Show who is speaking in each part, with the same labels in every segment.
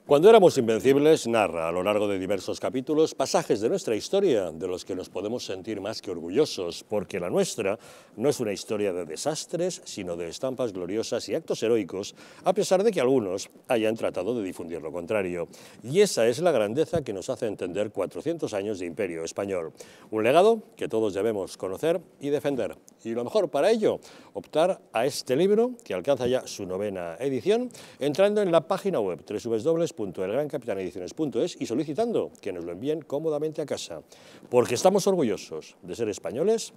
Speaker 1: Cuando éramos invencibles narra a lo largo de diversos capítulos pasajes de nuestra historia de los que nos podemos sentir más que orgullosos, porque la nuestra no es una historia de desastres, sino de estampas gloriosas y actos heroicos, a pesar de que algunos hayan tratado de difundir lo contrario. Y esa es la grandeza que nos hace entender 400 años de imperio español. Un legado que todos debemos conocer y defender. Y lo mejor para ello, optar a este libro, que alcanza ya su 9ª edición, entrando en la página web www.elgrancapitanediciones.es y solicitando que nos lo envíen cómodamente a casa. Porque estamos orgullosos de ser españoles,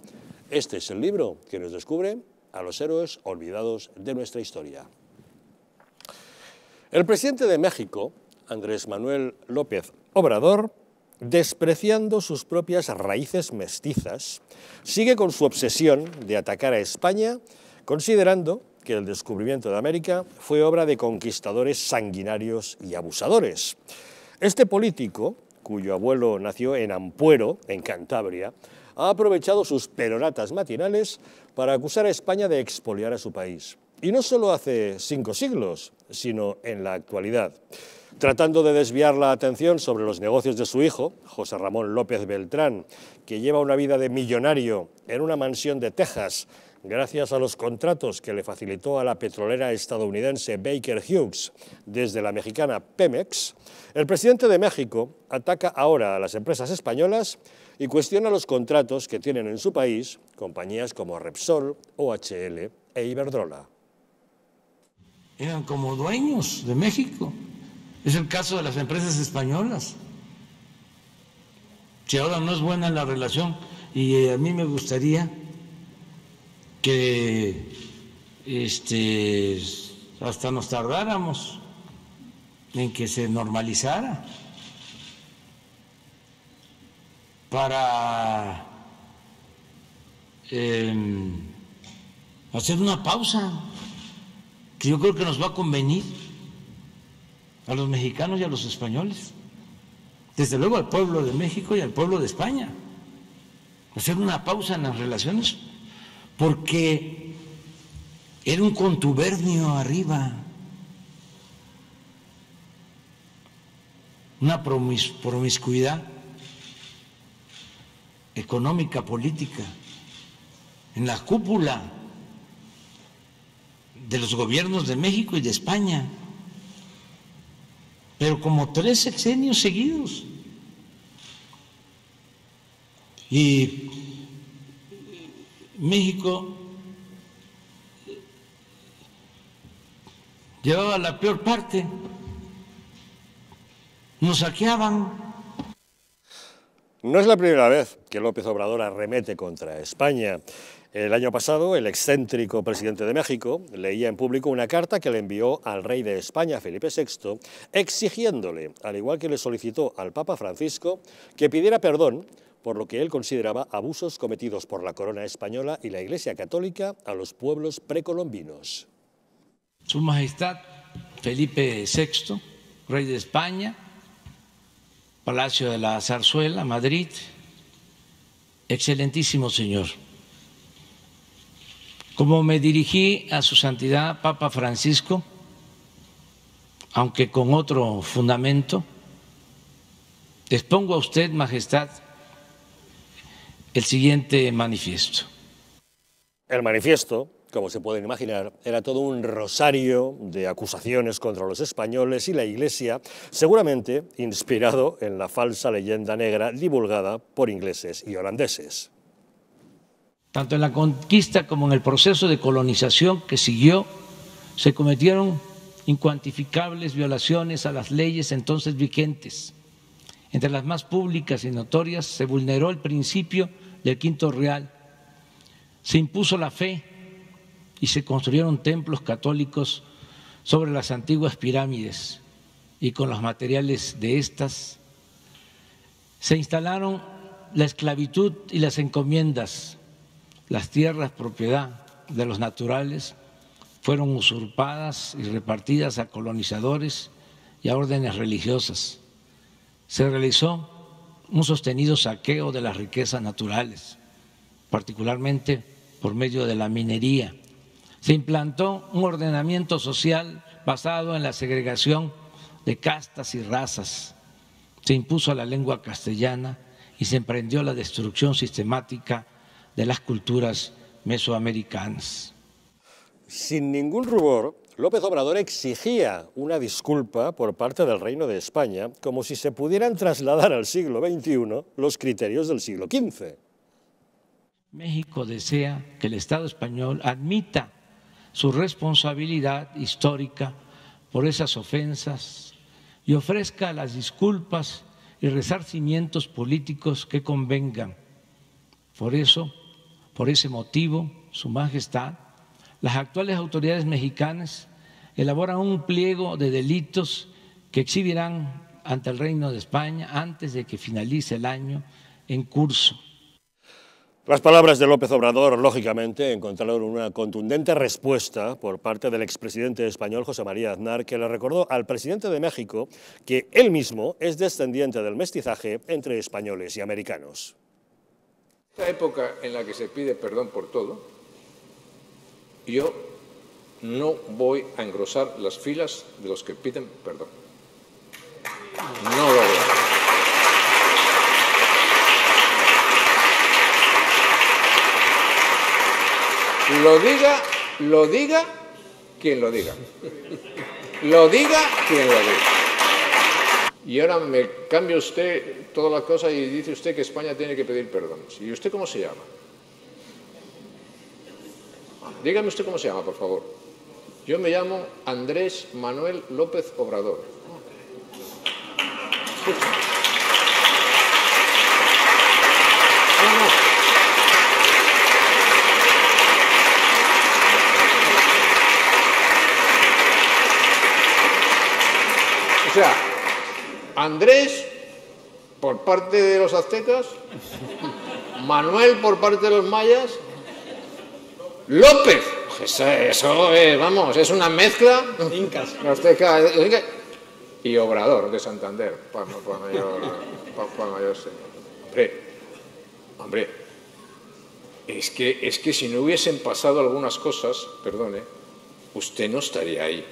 Speaker 1: este es el libro que nos descubre a los héroes olvidados de nuestra historia. El presidente de México, Andrés Manuel López Obrador, despreciando sus propias raíces mestizas, sigue con su obsesión de atacar a España, considerando que el descubrimiento de América fue obra de conquistadores sanguinarios y abusadores. Este político, cuyo abuelo nació en Ampuero, en Cantabria, ha aprovechado sus peroratas matinales para acusar a España de expoliar a su país. Y no solo hace 5 siglos, sino en la actualidad. Tratando de desviar la atención sobre los negocios de su hijo, José Ramón López Beltrán, que lleva una vida de millonario en una mansión de Texas, gracias a los contratos que le facilitó a la petrolera estadounidense Baker Hughes desde la mexicana Pemex, el presidente de México ataca ahora a las empresas españolas y cuestiona los contratos que tienen en su país compañías como Repsol, OHL e Iberdrola.
Speaker 2: Eran como dueños de México. Es el caso de las empresas españolas. Si ahora no es buena la relación, y a mí me gustaría que hasta nos tardáramos en que se normalizara para hacer una pausa que yo creo que nos va a convenir a los mexicanos y a los españoles, desde luego al pueblo de México y al pueblo de España, hacer una pausa en las relaciones, porque era un contubernio arriba, una promiscuidad económica, política, en la cúpula de los gobiernos de México y de España, pero como 3 sexenios seguidos. Y México llevaba la peor parte, nos saqueaban.
Speaker 1: No es la primera vez que López Obrador arremete contra España. El año pasado, el excéntrico presidente de México leía en público una carta que le envió al rey de España, Felipe VI, exigiéndole, al igual que le solicitó al Papa Francisco, que pidiera perdón por lo que él consideraba abusos cometidos por la corona española y la Iglesia Católica a los pueblos precolombinos.
Speaker 2: Su Majestad Felipe VI, rey de España, Palacio de la Zarzuela, Madrid, excelentísimo señor. Como me dirigí a su santidad Papa Francisco, aunque con otro fundamento, expongo a usted, Majestad, el siguiente manifiesto.
Speaker 1: El manifiesto, como se pueden imaginar, era todo un rosario de acusaciones contra los españoles y la Iglesia, seguramente inspirado en la falsa leyenda negra divulgada por ingleses y holandeses.
Speaker 2: Tanto en la conquista como en el proceso de colonización que siguió, se cometieron incuantificables violaciones a las leyes entonces vigentes. Entre las más públicas y notorias se vulneró el principio del Quinto Real, se impuso la fe y se construyeron templos católicos sobre las antiguas pirámides y con los materiales de estas se instalaron la esclavitud y las encomiendas. Las tierras propiedad de los naturales fueron usurpadas y repartidas a colonizadores y a órdenes religiosas. Se realizó un sostenido saqueo de las riquezas naturales, particularmente por medio de la minería. Se implantó un ordenamiento social basado en la segregación de castas y razas, se impuso la lengua castellana y se emprendió la destrucción sistemática de las culturas mesoamericanas.
Speaker 1: Sin ningún rubor, López Obrador exigía una disculpa por parte del Reino de España, como si se pudieran trasladar al siglo XXI los criterios del siglo XV.
Speaker 2: México desea que el Estado español admita su responsabilidad histórica por esas ofensas y ofrezca las disculpas y resarcimientos políticos que convengan. Por eso, por ese motivo, Su Majestad, las actuales autoridades mexicanas elaboran un pliego de delitos que exhibirán ante el Reino de España antes de que finalice el año en curso.
Speaker 1: Las palabras de López Obrador, lógicamente, encontraron una contundente respuesta por parte del expresidente español José María Aznar, que le recordó al presidente de México que él mismo es descendiente del mestizaje entre españoles y americanos.
Speaker 3: Esta época en la que se pide perdón por todo, yo no voy a engrosar las filas de los que piden perdón. No lo voy a hacer. Lo diga quien lo diga. Lo diga quien lo diga. Y ahora me cambia usted toda la cosa y dice usted que España tiene que pedir perdón. ¿Y usted cómo se llama? Dígame usted cómo se llama, por favor. Yo me llamo Andrés Manuel López Obrador. Escúchame. No. O sea, Andrés por parte de los aztecas, Manuel por parte de los mayas, López. Eso es, vamos, es una mezcla.
Speaker 1: Incas.
Speaker 3: Azteca, y Obrador de Santander, para mayor señor. Hombre, es que si no hubiesen pasado algunas cosas, perdone, usted no estaría ahí.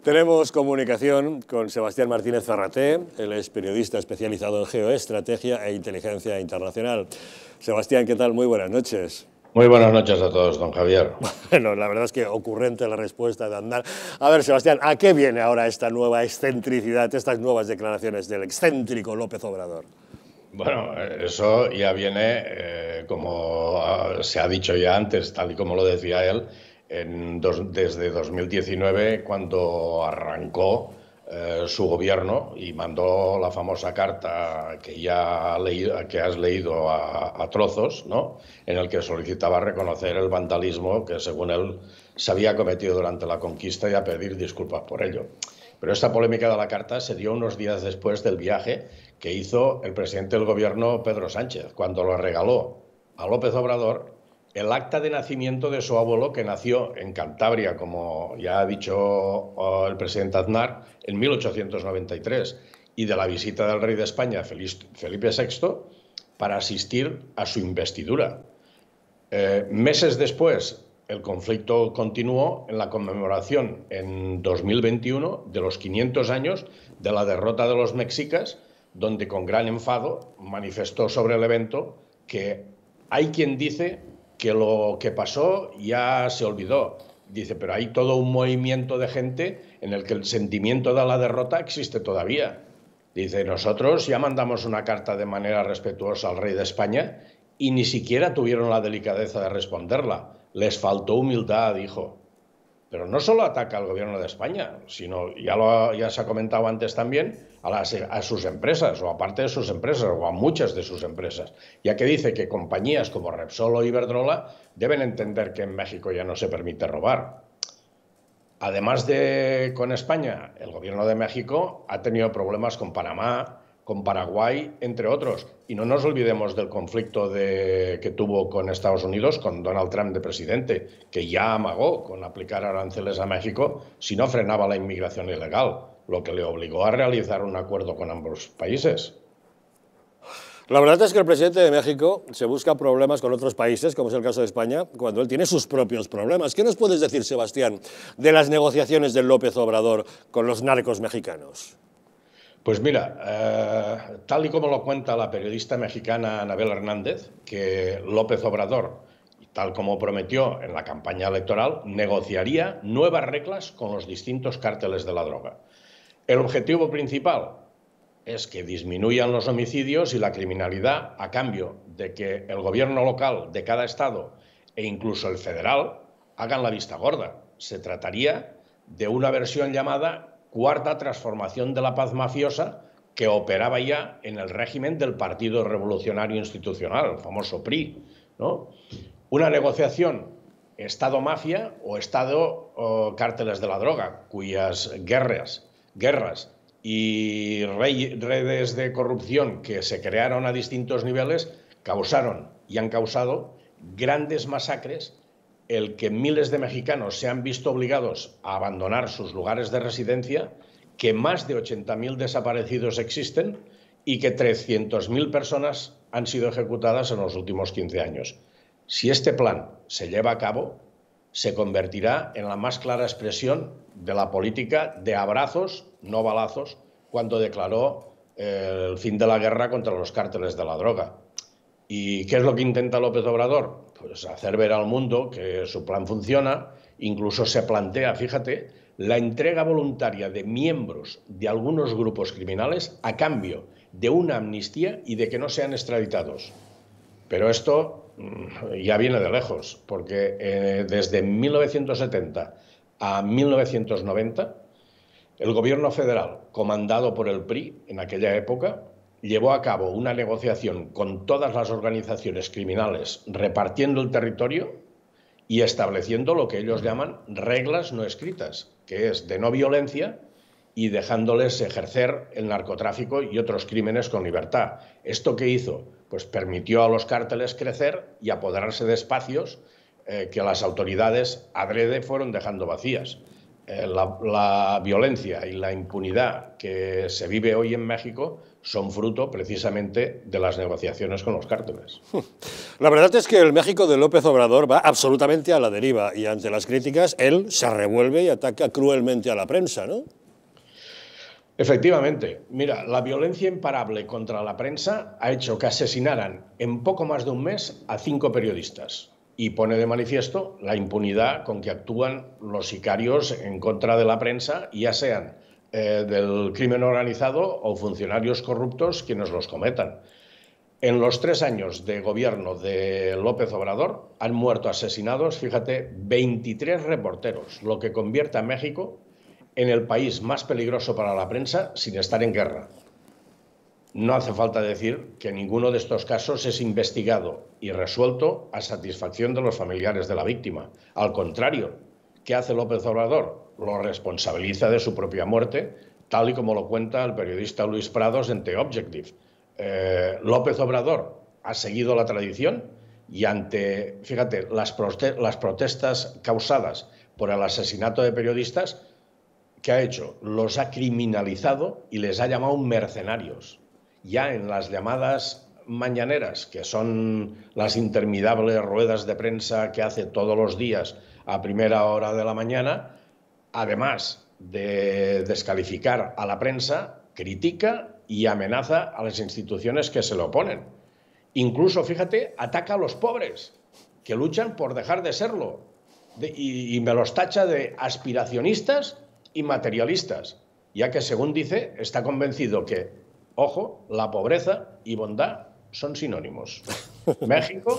Speaker 1: Tenemos comunicación con Sebastián Martínez Zarraté, él es periodista especializado en geoestrategia e inteligencia internacional. Sebastián, ¿qué tal? Muy buenas noches.
Speaker 4: Muy buenas noches a todos, don Javier.
Speaker 1: Bueno, la verdad es que ocurrente la respuesta de Aznar. A ver, Sebastián, ¿a qué viene ahora esta nueva excentricidad, estas nuevas declaraciones del excéntrico López Obrador?
Speaker 4: Bueno, eso ya viene, como se ha dicho ya antes, tal y como lo decía él, desde 2019, cuando arrancó su gobierno y mandó la famosa carta que que has leído a trozos, ¿no?, en el que solicitaba reconocer el vandalismo que, según él, se había cometido durante la conquista y a pedir disculpas por ello. Pero esta polémica de la carta se dio unos días después del viaje que hizo el presidente del gobierno, Pedro Sánchez, cuando le regaló a López Obrador el acta de nacimiento de su abuelo, que nació en Cantabria, como ya ha dicho el presidente Aznar, en 1893, y de la visita del rey de España, Felipe VI, para asistir a su investidura. Meses después, el conflicto continuó en la conmemoración en 2021 de los 500 años de la derrota de los mexicas, donde con gran enfado manifestó sobre el evento que hay quien dice que lo que pasó ya se olvidó. Dice, pero hay todo un movimiento de gente en el que el sentimiento de la derrota existe todavía. Dice, nosotros ya mandamos una carta de manera respetuosa al rey de España y ni siquiera tuvieron la delicadeza de responderla. Les faltó humildad, dijo. Pero no solo ataca al gobierno de España, sino, ya se ha comentado antes también, a sus empresas, o a parte de sus empresas, o a muchas de sus empresas, ya que dice que compañías como Repsol o Iberdrola deben entender que en México ya no se permite robar. Además de con España, el gobierno de México ha tenido problemas con Panamá, con Paraguay, entre otros. Y no nos olvidemos del conflicto que tuvo con Estados Unidos, con Donald Trump de presidente, que ya amagó con aplicar aranceles a México si no frenaba la inmigración ilegal, lo que le obligó a realizar un acuerdo con ambos países.
Speaker 1: La verdad es que el presidente de México se busca problemas con otros países, como es el caso de España, cuando él tiene sus propios problemas. ¿Qué nos puedes decir, Sebastián, de las negociaciones de López Obrador con los narcos mexicanos?
Speaker 4: Pues mira, tal y como lo cuenta la periodista mexicana Anabel Hernández, que López Obrador, tal como prometió en la campaña electoral, negociaría nuevas reglas con los distintos cárteles de la droga. El objetivo principal es que disminuyan los homicidios y la criminalidad a cambio de que el gobierno local de cada estado e incluso el federal hagan la vista gorda. Se trataría de una versión llamada Cuarta Transformación de la Paz Mafiosa, que operaba ya en el régimen del Partido Revolucionario Institucional, el famoso PRI, ¿no? Una negociación Estado-mafia o Estado-cárteles de la droga, cuyas guerras y redes de corrupción que se crearon a distintos niveles causaron y han causado grandes masacres, el que miles de mexicanos se han visto obligados a abandonar sus lugares de residencia, que más de 80.000 desaparecidos existen y que 300.000 personas han sido ejecutadas en los últimos 15 años. Si este plan se lleva a cabo, se convertirá en la más clara expresión de la política de abrazos, no balazos, cuando declaró el fin de la guerra contra los cárteles de la droga. ¿Y qué es lo que intenta López Obrador? Pues hacer ver al mundo que su plan funciona. Incluso se plantea, fíjate, la entrega voluntaria de miembros de algunos grupos criminales a cambio de una amnistía y de que no sean extraditados. Pero esto ya viene de lejos, porque desde 1970 a 1990, el gobierno federal, comandado por el PRI en aquella época, llevó a cabo una negociación con todas las organizaciones criminales, repartiendo el territorio y estableciendo lo que ellos llaman reglas no escritas, que es de no violencia y dejándoles ejercer el narcotráfico y otros crímenes con libertad. ¿Esto qué hizo? Pues permitió a los cárteles crecer y apoderarse de espacios que las autoridades adrede fueron dejando vacías. La violencia y la impunidad que se vive hoy en México son fruto precisamente de las negociaciones con los cárteles.
Speaker 1: La verdad es que el México de López Obrador va absolutamente a la deriva y ante las críticas él se revuelve y ataca cruelmente a la prensa, ¿no?
Speaker 4: Efectivamente. Mira, la violencia imparable contra la prensa ha hecho que asesinaran en poco más de un mes a 5 periodistas. Y pone de manifiesto la impunidad con que actúan los sicarios en contra de la prensa, ya sean del crimen organizado o funcionarios corruptos quienes los cometan. En los 3 años de gobierno de López Obrador han muerto asesinados, fíjate, 23 reporteros, lo que convierte a México en el país más peligroso para la prensa sin estar en guerra. No hace falta decir que ninguno de estos casos es investigado y resuelto a satisfacción de los familiares de la víctima. Al contrario, ¿qué hace López Obrador? Lo responsabiliza de su propia muerte, tal y como lo cuenta el periodista Luis Prados en The Objective. López Obrador ha seguido la tradición y ante, fíjate, las protestas causadas por el asesinato de periodistas, ¿qué ha hecho? Los ha criminalizado y les ha llamado mercenarios. Ya en las llamadas mañaneras, que son las interminables ruedas de prensa que hace todos los días a primera hora de la mañana, además de descalificar a la prensa, critica y amenaza a las instituciones que se le oponen. Incluso, fíjate, ataca a los pobres, que luchan por dejar de serlo, y me los tacha de aspiracionistas y materialistas, ya que, según dice, está convencido que, ojo, la pobreza y bondad son sinónimos. México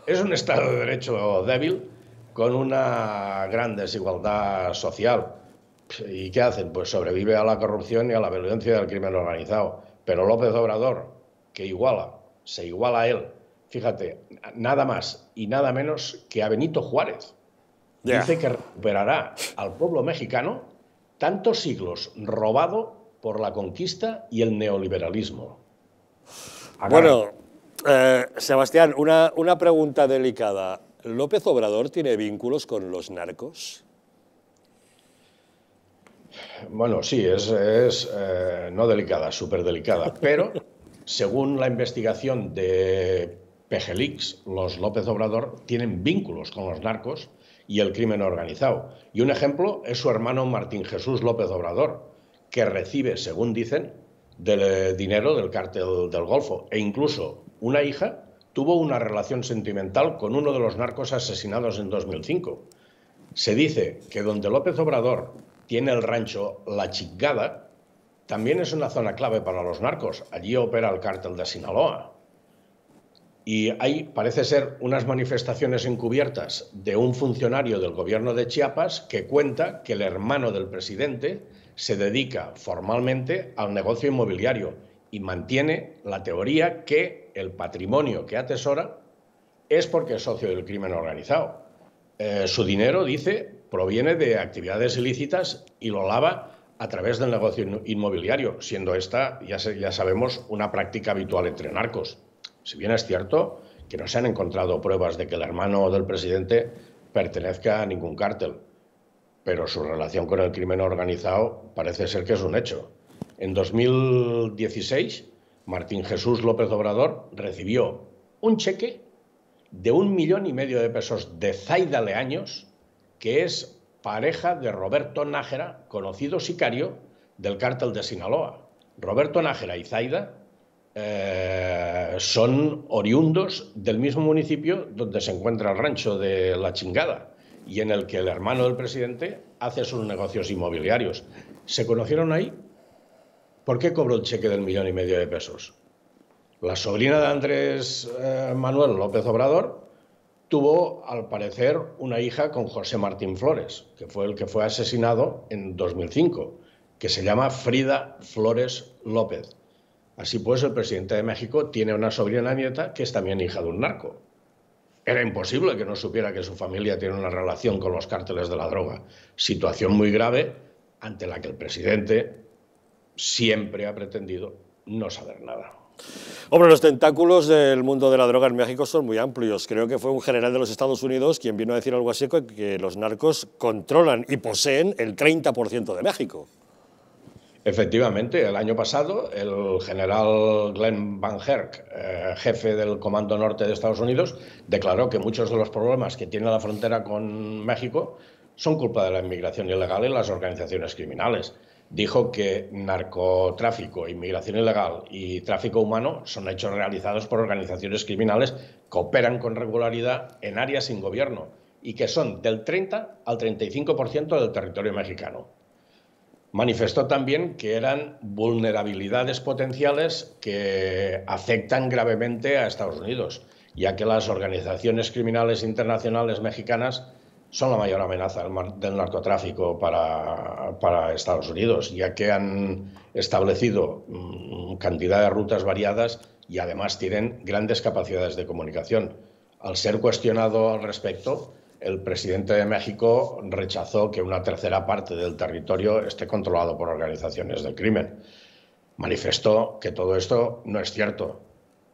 Speaker 4: es un Estado de Derecho débil con una gran desigualdad social. ¿Y qué hacen? Pues sobrevive a la corrupción y a la violencia del crimen organizado. Pero López Obrador, que se iguala a él, fíjate, nada más y nada menos que a Benito Juárez. Dice que recuperará al pueblo mexicano tantos siglos robado por la conquista y el neoliberalismo.
Speaker 1: Bueno, Sebastián, una pregunta delicada. ¿López Obrador tiene vínculos con los narcos?
Speaker 4: Bueno, sí, es no delicada, súper delicada, pero según la investigación de PGLeaks, los López Obrador tienen vínculos con los narcos y el crimen organizado. Y un ejemplo es su hermano Martín Jesús López Obrador, que recibe, según dicen, del dinero del cártel del Golfo. E incluso una hija tuvo una relación sentimental con uno de los narcos asesinados en 2005. Se dice que donde López Obrador tiene el rancho La Chingada, también es una zona clave para los narcos. Allí opera el cártel de Sinaloa. Y hay, parece ser, unas manifestaciones encubiertas de un funcionario del gobierno de Chiapas que cuenta que el hermano del presidente se dedica formalmente al negocio inmobiliario y mantiene la teoría que el patrimonio que atesora es porque es socio del crimen organizado. Su dinero, dice, proviene de actividades ilícitas y lo lava a través del negocio inmobiliario, siendo esta, ya sabemos, una práctica habitual entre narcos. Si bien es cierto que no se han encontrado pruebas de que el hermano del presidente pertenezca a ningún cártel, pero su relación con el crimen organizado parece ser que es un hecho. En 2016, Martín Jesús López Obrador recibió un cheque de 1,5 millones de pesos de Zaida Leaños, que es pareja de Roberto Nájera, conocido sicario del cártel de Sinaloa. Roberto Nájera y Zaida son oriundos del mismo municipio donde se encuentra el rancho de La Chingada y en el que el hermano del presidente hace sus negocios inmobiliarios. ¿Se conocieron ahí? ¿Por qué cobró el cheque del 1,5 millones de pesos? La sobrina de Andrés Manuel López Obrador tuvo, al parecer, una hija con José Martín Flores, que fue el que fue asesinado en 2005, que se llama Frida Flores López. Así pues, el presidente de México tiene una sobrina nieta que es también hija de un narco. Era imposible que no supiera que su familia tiene una relación con los cárteles de la droga. Situación muy grave ante la que el presidente siempre ha pretendido no saber nada.
Speaker 1: Hombre, los tentáculos del mundo de la droga en México son muy amplios. Creo que fue un general de los Estados Unidos quien vino a decir algo así, que los narcos controlan y poseen el 30% de México.
Speaker 4: Efectivamente, el año pasado el general Glenn Van Herk, jefe del Comando Norte de Estados Unidos, declaró que muchos de los problemas que tiene la frontera con México son culpa de la inmigración ilegal y las organizaciones criminales. Dijo que narcotráfico, inmigración ilegal y tráfico humano son hechos realizados por organizaciones criminales que operan con regularidad en áreas sin gobierno y que son del 30 al 35% del territorio mexicano. Manifestó también que eran vulnerabilidades potenciales que afectan gravemente a Estados Unidos, ya que las organizaciones criminales internacionales mexicanas son la mayor amenaza del narcotráfico para Estados Unidos, ya que han establecido cantidad de rutas variadas y además tienen grandes capacidades de comunicación. Al ser cuestionado al respecto, el presidente de México rechazó que una tercera parte del territorio esté controlado por organizaciones del crimen. Manifestó que todo esto no es cierto,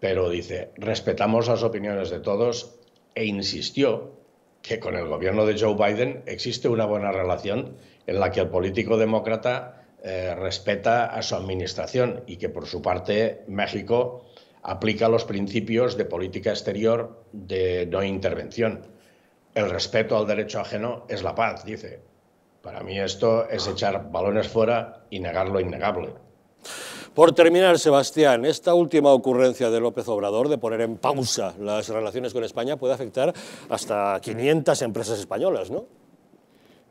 Speaker 4: pero dice, respetamos las opiniones de todos e insistió que con el gobierno de Joe Biden existe una buena relación en la que el político demócrata respeta a su administración y que por su parte México aplica los principios de política exterior de no intervención. El respeto al derecho ajeno es la paz, dice. Para mí esto es echar balones fuera y negar lo innegable.
Speaker 1: Por terminar, Sebastián, esta última ocurrencia de López Obrador de poner en pausa las relaciones con España puede afectar hasta 500 empresas españolas, ¿no?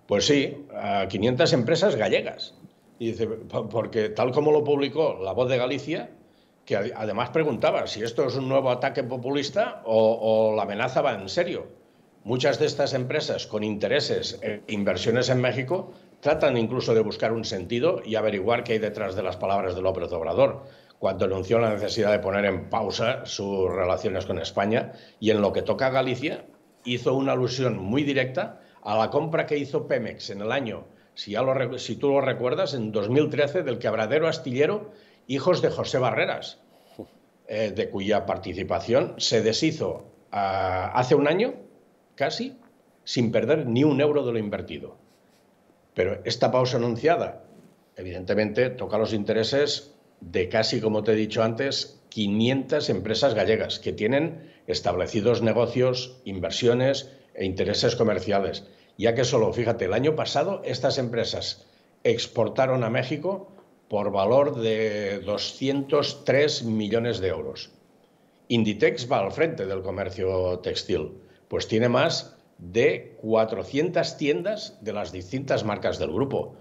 Speaker 4: Pues sí, a 500 empresas gallegas. Y dice, porque tal como lo publicó La Voz de Galicia, que además preguntaba si esto es un nuevo ataque populista o la amenaza va en serio. Muchas de estas empresas con intereses e inversiones en México tratan incluso de buscar un sentido y averiguar qué hay detrás de las palabras de López Obrador, cuando anunció la necesidad de poner en pausa sus relaciones con España, y en lo que toca a Galicia hizo una alusión muy directa a la compra que hizo Pemex en el año, si tú lo recuerdas, en 2013, del quebradero astillero Hijos de José Barreras, de cuya participación se deshizo hace un año, casi, sin perder ni un euro de lo invertido. Pero esta pausa anunciada, evidentemente, toca los intereses de casi, como te he dicho antes, 500 empresas gallegas que tienen establecidos negocios, inversiones e intereses comerciales. Ya que solo, fíjate, el año pasado estas empresas exportaron a México por valor de 203 millones de euros. Inditex va al frente del comercio textil, pues tiene más de 400 tiendas de las distintas marcas del grupo.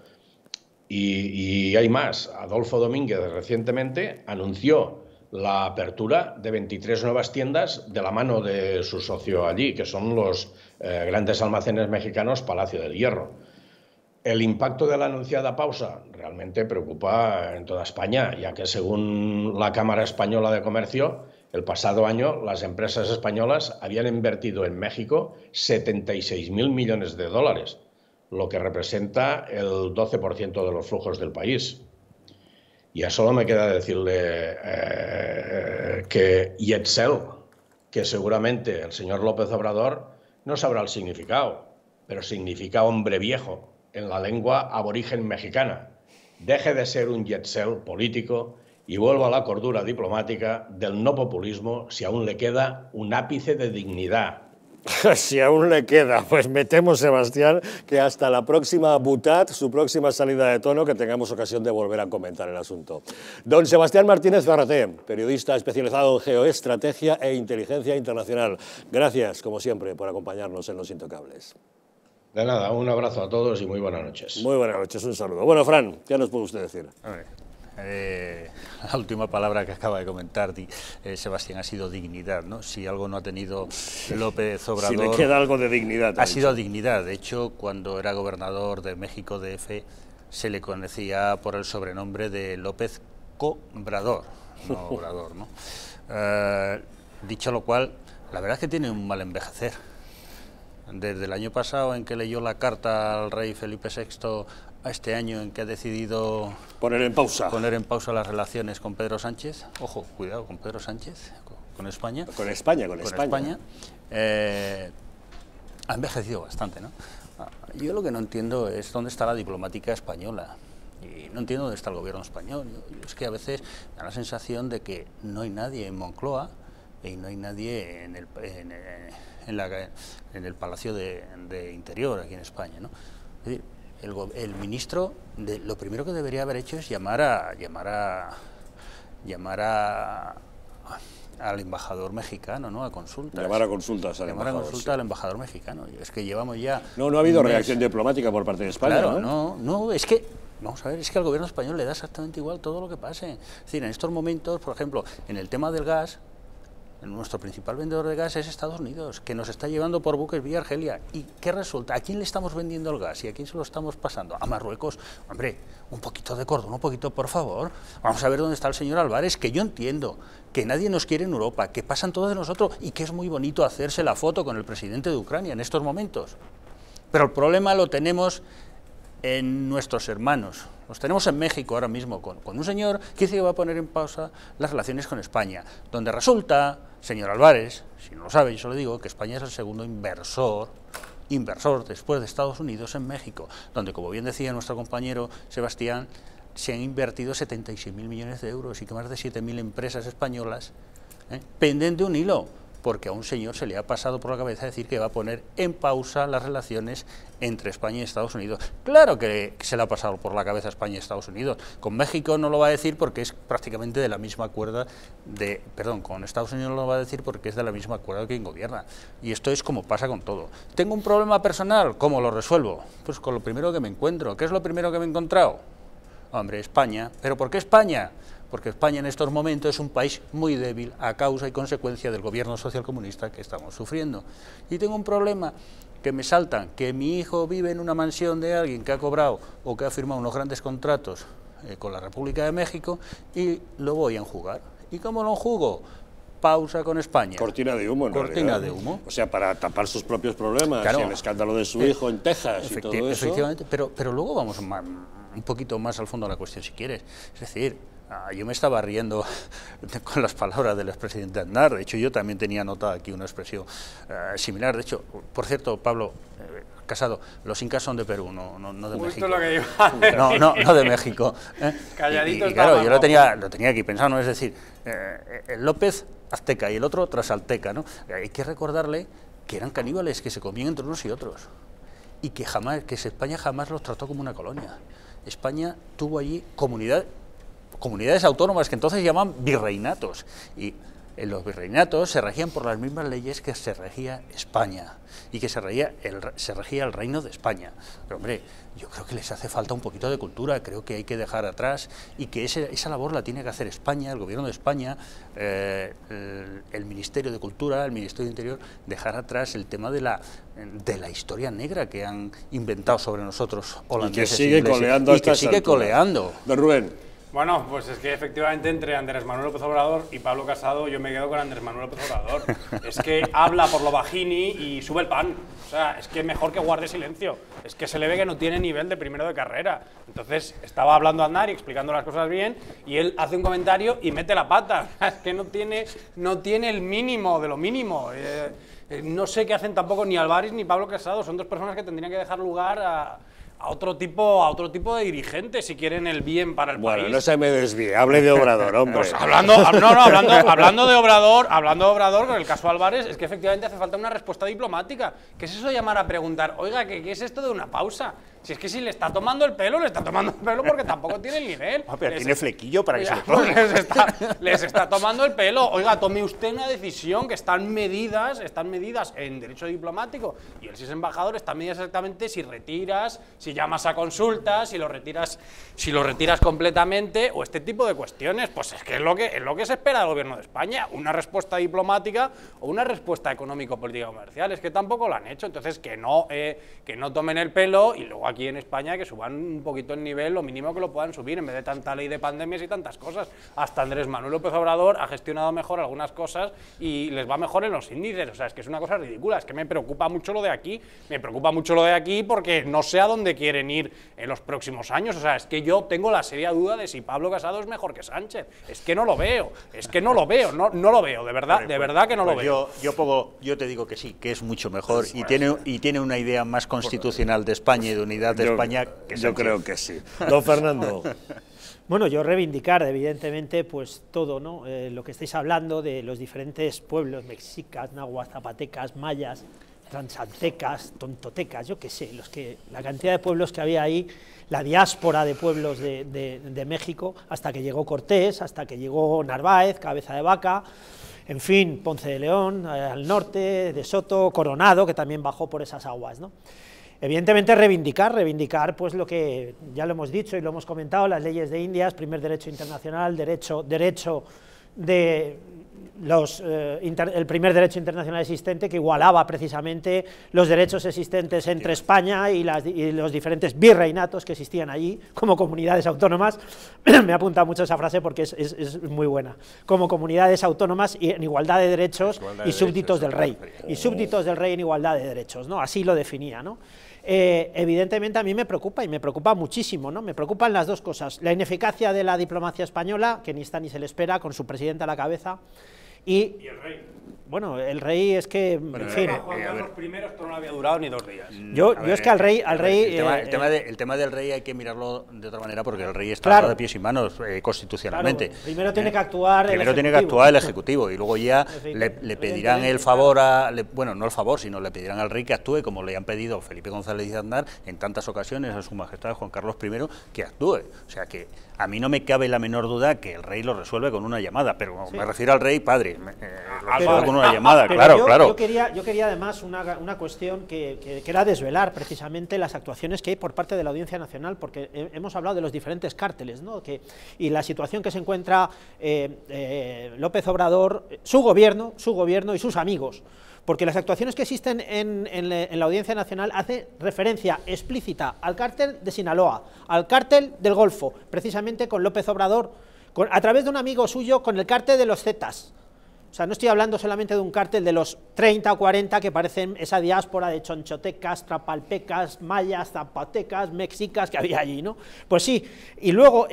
Speaker 4: Y hay más. Adolfo Domínguez recientemente anunció la apertura de 23 nuevas tiendas de la mano de su socio allí, que son los grandes almacenes mexicanos Palacio del Hierro. El impacto de la anunciada pausa realmente preocupa en toda España, ya que según la Cámara Española de Comercio, el pasado año las empresas españolas habían invertido en México 76.000 millones de dólares, lo que representa el 12% de los flujos del país. Ya solo me queda decirle que Yetzel, que seguramente el señor López Obrador no sabrá el significado, pero significa hombre viejo en la lengua aborigen mexicana. Deje de ser un Yetzel político y vuelva a la cordura diplomática del no populismo si aún le queda un ápice de dignidad.
Speaker 1: Si aún le queda, pues me temo, Sebastián, que hasta la próxima Butat, su próxima salida de tono, que tengamos ocasión de volver a comentar el asunto. Don Sebastián Martínez Ferraté, periodista especializado en geoestrategia e inteligencia internacional. Gracias, como siempre, por acompañarnos en Los Intocables.
Speaker 4: De nada, un abrazo a todos y muy buenas noches.
Speaker 1: Muy buenas noches, un saludo. Bueno, Fran, ¿qué nos puede usted decir?
Speaker 5: La última palabra que acaba de comentar Sebastián ha sido dignidad, ¿no? Si algo no ha tenido López Obrador...
Speaker 1: Si le queda algo de dignidad.
Speaker 5: Ha sido dignidad. De hecho, cuando era gobernador de México DF, se le conocía por el sobrenombre de López Cobrador, no Obrador, ¿no? Dicho lo cual, la verdad es que tiene un mal envejecer. Desde el año pasado en que leyó la carta al rey Felipe VI a este año en que ha decidido
Speaker 1: poner en pausa
Speaker 5: las relaciones con Pedro Sánchez, ojo, cuidado con Pedro Sánchez, con España.
Speaker 1: Con España.
Speaker 5: Ha envejecido bastante, ¿no? Yo lo que no entiendo es dónde está la diplomática española. Y no entiendo dónde está el gobierno español. Es que a veces me da la sensación de que no hay nadie en Moncloa y no hay nadie en el Palacio de Interior aquí en España, ¿no? Es decir, el ministro lo primero que debería haber hecho es llamar al embajador mexicano, ¿no? A consultas.
Speaker 1: Llamar a consultas al
Speaker 5: embajador. Llamar a consulta al embajador mexicano. Es que llevamos ya...
Speaker 1: No ha habido reacción diplomática por parte de España,
Speaker 5: claro,
Speaker 1: ¿no?
Speaker 5: Es que... Vamos a ver, es que al gobierno español le da exactamente igual todo lo que pase. Es decir, en estos momentos, por ejemplo, en el tema del gas, nuestro principal vendedor de gas es Estados Unidos, que nos está llevando por buques vía Argelia. ¿Y qué resulta? ¿A quién le estamos vendiendo el gas y a quién se lo estamos pasando? A Marruecos. Hombre, un poquito de cordón, un poquito, por favor. Vamos a ver dónde está el señor Álvarez, que yo entiendo que nadie nos quiere en Europa, que pasan todos de nosotros y que es muy bonito hacerse la foto con el presidente de Ucrania en estos momentos. Pero el problema lo tenemos en nuestros hermanos. Los tenemos en México ahora mismo con un señor que dice que va a poner en pausa las relaciones con España, donde resulta, señor Álvarez, si no lo sabe, yo se lo digo, que España es el segundo inversor después de Estados Unidos en México, donde, como bien decía nuestro compañero Sebastián, se han invertido 76.000 millones de euros y que más de 7.000 empresas españolas penden de un hilo, porque a un señor se le ha pasado por la cabeza decir que va a poner en pausa las relaciones entre España y Estados Unidos. Claro que se le ha pasado por la cabeza a España y Estados Unidos. Con México no lo va a decir porque es prácticamente de la misma cuerda con Estados Unidos no lo va a decir porque es de la misma cuerda que quien gobierna. Y esto es como pasa con todo. ¿Tengo un problema personal? ¿Cómo lo resuelvo? Pues con lo primero que me encuentro. ¿Qué es lo primero que me he encontrado? Hombre, España. ¿Pero por qué España? Porque España en estos momentos es un país muy débil a causa y consecuencia del gobierno socialcomunista que estamos sufriendo. Y tengo un problema que me saltan, que mi hijo vive en una mansión de alguien que ha cobrado o que ha firmado unos grandes contratos con la República de México y lo voy a enjugar. ¿Y cómo lo enjugo? Pausa con España.
Speaker 1: Cortina de humo, en
Speaker 5: Cortina
Speaker 1: realidad.
Speaker 5: de humo.
Speaker 1: O sea, para tapar sus propios problemas,
Speaker 5: claro,
Speaker 1: y el escándalo de su hijo en Texas y todo eso.
Speaker 5: Efectivamente, pero luego vamos un poquito más al fondo de la cuestión, si quieres. Es decir, yo me estaba riendo con las palabras del expresidente Aznar. De hecho, yo también tenía anotada aquí una expresión similar. De hecho, por cierto, Pablo, Casado, los incas son de Perú, no de
Speaker 6: Justo
Speaker 5: México.
Speaker 6: lo que iba a decir.
Speaker 5: No de México.
Speaker 6: Calladito
Speaker 5: y claro,
Speaker 6: estaba,
Speaker 5: yo lo tenía aquí pensado, ¿no? Es decir, el López azteca y el otro trasalteca, ¿no? Hay que recordarle que eran caníbales, que se comían entre unos y otros, y que España jamás los trató como una colonia. España tuvo allí comunidades autónomas que entonces llamaban virreinatos, y en los virreinatos se regían por las mismas leyes que se regía España y que se regía el Reino de España. Pero hombre, yo creo que les hace falta un poquito de cultura, creo que hay que dejar atrás y que esa labor la tiene que hacer España, el Gobierno de España, el Ministerio de Cultura, el Ministerio de Interior, dejar atrás el tema de la historia negra que han inventado sobre nosotros holandeses,
Speaker 1: y que sigue coleando,
Speaker 5: y que sigue coleando.
Speaker 1: Don Rubén.
Speaker 6: Bueno, pues es que efectivamente entre Andrés Manuel López Obrador y Pablo Casado yo me quedo con Andrés Manuel López Obrador. Es que habla por lo bajini y sube el pan. O sea, es que mejor que guarde silencio. Es que se le ve que no tiene nivel de primero de carrera. Entonces estaba hablando a Aznar y explicando las cosas bien y él hace un comentario y mete la pata. Es que no tiene el mínimo de lo mínimo. No sé qué hacen tampoco ni Álvarez ni Pablo Casado. Son dos personas que tendrían que dejar lugar a otro tipo de dirigentes si quieren el bien para el país.
Speaker 1: Bueno, no se me desvíe, hable de Obrador, hombre.
Speaker 6: Pues hablando de Obrador, con el caso Álvarez, es que efectivamente hace falta una respuesta diplomática. ¿Qué es eso de llamar a preguntar, oiga, ¿qué es esto de una pausa? Si es que si le está tomando el pelo, porque tampoco tiene el nivel.
Speaker 5: Pero tiene flequillo para que se lo
Speaker 6: pues
Speaker 5: tome.
Speaker 6: les está tomando el pelo. Oiga, tome usted una decisión, que están medidas en derecho diplomático. Y él, si es embajador, están medidas exactamente si retiras, si llamas a consultas, si lo retiras completamente, o este tipo de cuestiones. Pues es que es lo que se espera del Gobierno de España, una respuesta diplomática o una respuesta económico-política comercial. Es que tampoco lo han hecho. Entonces, que no tomen el pelo y luego aquí en España que suban un poquito el nivel, lo mínimo que lo puedan subir, en vez de tanta ley de pandemias y tantas cosas. Hasta Andrés Manuel López Obrador ha gestionado mejor algunas cosas y les va mejor en los índices. O sea, es que es una cosa ridícula. Es que me preocupa mucho lo de aquí, porque no sé a dónde quieren ir en los próximos años. O sea, es que yo tengo la seria duda de si Pablo Casado es mejor que Sánchez. Es que no lo veo, de verdad que no lo veo.
Speaker 5: Yo te digo que sí, que es mucho mejor y tiene una idea más constitucional de España y de unidad de España que
Speaker 1: yo creo que sí. Don Fernando.
Speaker 7: Bueno, yo reivindicar, evidentemente, pues todo, ¿no? Lo que estáis hablando de los diferentes pueblos, mexicas, nahuas, zapatecas, mayas, transaltecas, tontotecas, yo qué sé, la cantidad de pueblos que había ahí, la diáspora de pueblos de México, hasta que llegó Cortés, hasta que llegó Narváez, Cabeza de Vaca, en fin, Ponce de León, al norte, de Soto, Coronado, que también bajó por esas aguas, ¿no? Evidentemente reivindicar pues lo que ya lo hemos dicho y lo hemos comentado, las leyes de Indias, primer derecho internacional, derecho de el primer derecho internacional existente que igualaba precisamente los derechos existentes entre España y los diferentes virreinatos que existían allí como comunidades autónomas. Me ha apuntado mucho esa frase porque es muy buena, como comunidades autónomas y en igualdad de derechos y súbditos del rey, en igualdad de derechos, ¿no? Así lo definía, ¿no? Evidentemente a mí me preocupa y me preocupa muchísimo, ¿no? Me preocupan las dos cosas, la ineficacia de la diplomacia española, que ni está ni se le espera, con su presidente a la cabeza, y el rey. Bueno, el rey es que, en fin...
Speaker 6: Juan Carlos I esto no había durado ni 2 días.
Speaker 7: Yo es que al rey...
Speaker 5: El tema del rey hay que mirarlo de otra manera porque el rey está de pies y manos constitucionalmente.
Speaker 7: Claro, primero tiene que actuar
Speaker 5: el Ejecutivo y luego ya le pedirán el favor bueno, no el favor, sino le pedirán al rey que actúe como le han pedido Felipe González de Aznar en tantas ocasiones a su majestad Juan Carlos I que actúe. O sea que a mí no me cabe la menor duda que el rey lo resuelve con una llamada, pero me refiero al rey padre, con una llamada, claro.
Speaker 7: Yo quería además una cuestión que era desvelar precisamente las actuaciones que hay por parte de la Audiencia Nacional, porque hemos hablado de los diferentes cárteles, ¿no? Y la situación que se encuentra López Obrador, su gobierno y sus amigos, porque las actuaciones que existen en la Audiencia Nacional hacen referencia explícita al cártel de Sinaloa, al cártel del Golfo, precisamente con López Obrador, a través de un amigo suyo con el cártel de los Zetas. O sea, no estoy hablando solamente de un cártel de los 30 o 40 que parecen esa diáspora de chonchotecas, trapalpecas, mayas, zapotecas, mexicas que había allí, ¿no? Pues sí, y luego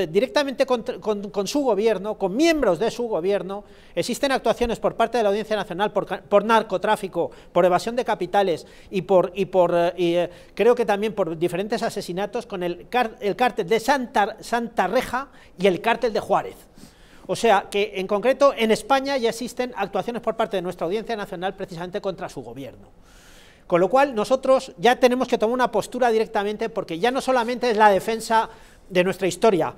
Speaker 7: directamente con su gobierno, con miembros de su gobierno, existen actuaciones por parte de la Audiencia Nacional por narcotráfico, por evasión de capitales y creo que también por diferentes asesinatos con el cártel de Santa Reja y el cártel de Juárez. O sea, que en concreto en España ya existen actuaciones por parte de nuestra Audiencia Nacional precisamente contra su gobierno. Con lo cual nosotros ya tenemos que tomar una postura directamente, porque ya no solamente es la defensa de nuestra historia,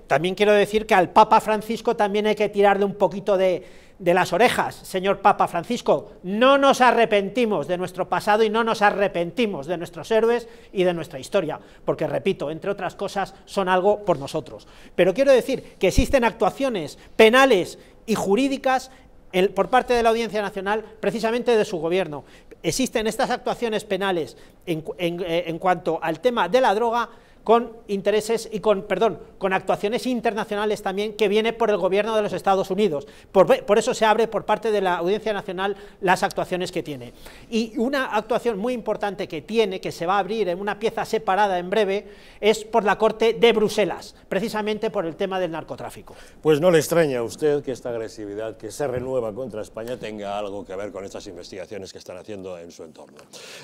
Speaker 7: también quiero decir que al Papa Francisco también hay que tirarle un poquito de las orejas. Señor Papa Francisco, no nos arrepentimos de nuestro pasado y no nos arrepentimos de nuestros héroes y de nuestra historia, porque repito, entre otras cosas, son algo por nosotros. Pero quiero decir que existen actuaciones penales y jurídicas por parte de la Audiencia Nacional, precisamente de su gobierno. Existen estas actuaciones penales en cuanto al tema de la droga, con intereses y con actuaciones internacionales también, que viene por el gobierno de los Estados Unidos. Por eso se abre por parte de la Audiencia Nacional las actuaciones que tiene. Y una actuación muy importante que se va a abrir en una pieza separada en breve, es por la Corte de Bruselas, precisamente por el tema del narcotráfico.
Speaker 1: Pues no le extraña a usted que esta agresividad que se renueva contra España tenga algo que ver con estas investigaciones que están haciendo en su entorno.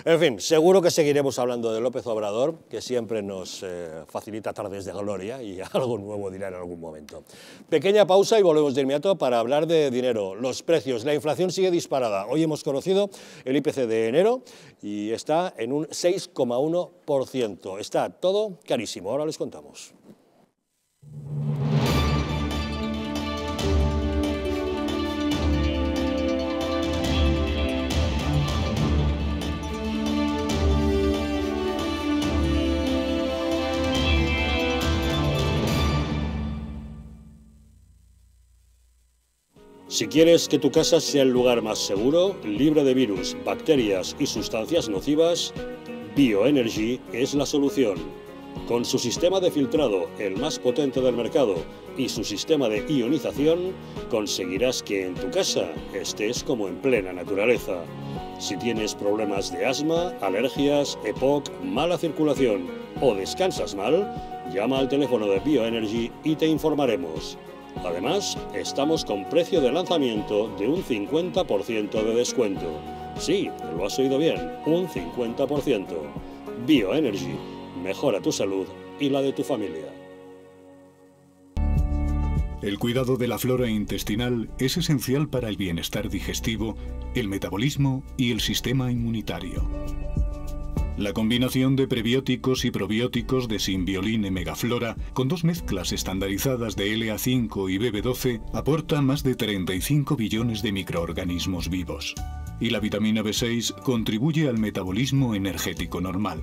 Speaker 1: En fin, seguro que seguiremos hablando de López Obrador, que siempre nos facilita tardes de gloria, y algo nuevo dirá en algún momento. Pequeña pausa y volvemos de inmediato para hablar de dinero, los precios. La inflación sigue disparada. Hoy hemos conocido el IPC de enero y está en un 6,1%. Está todo carísimo. Ahora les contamos. Si quieres que tu casa sea el lugar más seguro, libre de virus, bacterias y sustancias nocivas, Bioenergy es la solución. Con su sistema de filtrado, el más potente del mercado, y su sistema de ionización, conseguirás que en tu casa estés como en plena naturaleza. Si tienes problemas de asma, alergias, EPOC, mala circulación o descansas mal, llama al teléfono de Bioenergy y te informaremos. Además, estamos con precio de lanzamiento de un 50% de descuento. Sí, lo has oído bien, un 50%. Bioenergy, mejora tu salud y la de tu familia.
Speaker 8: El cuidado de la flora intestinal es esencial para el bienestar digestivo, el metabolismo y el sistema inmunitario. La combinación de prebióticos y probióticos de Symbioline Megaflora, con 2 mezclas estandarizadas de LA5 y BB12, aporta más de 35 billones de microorganismos vivos. Y la vitamina B6 contribuye al metabolismo energético normal.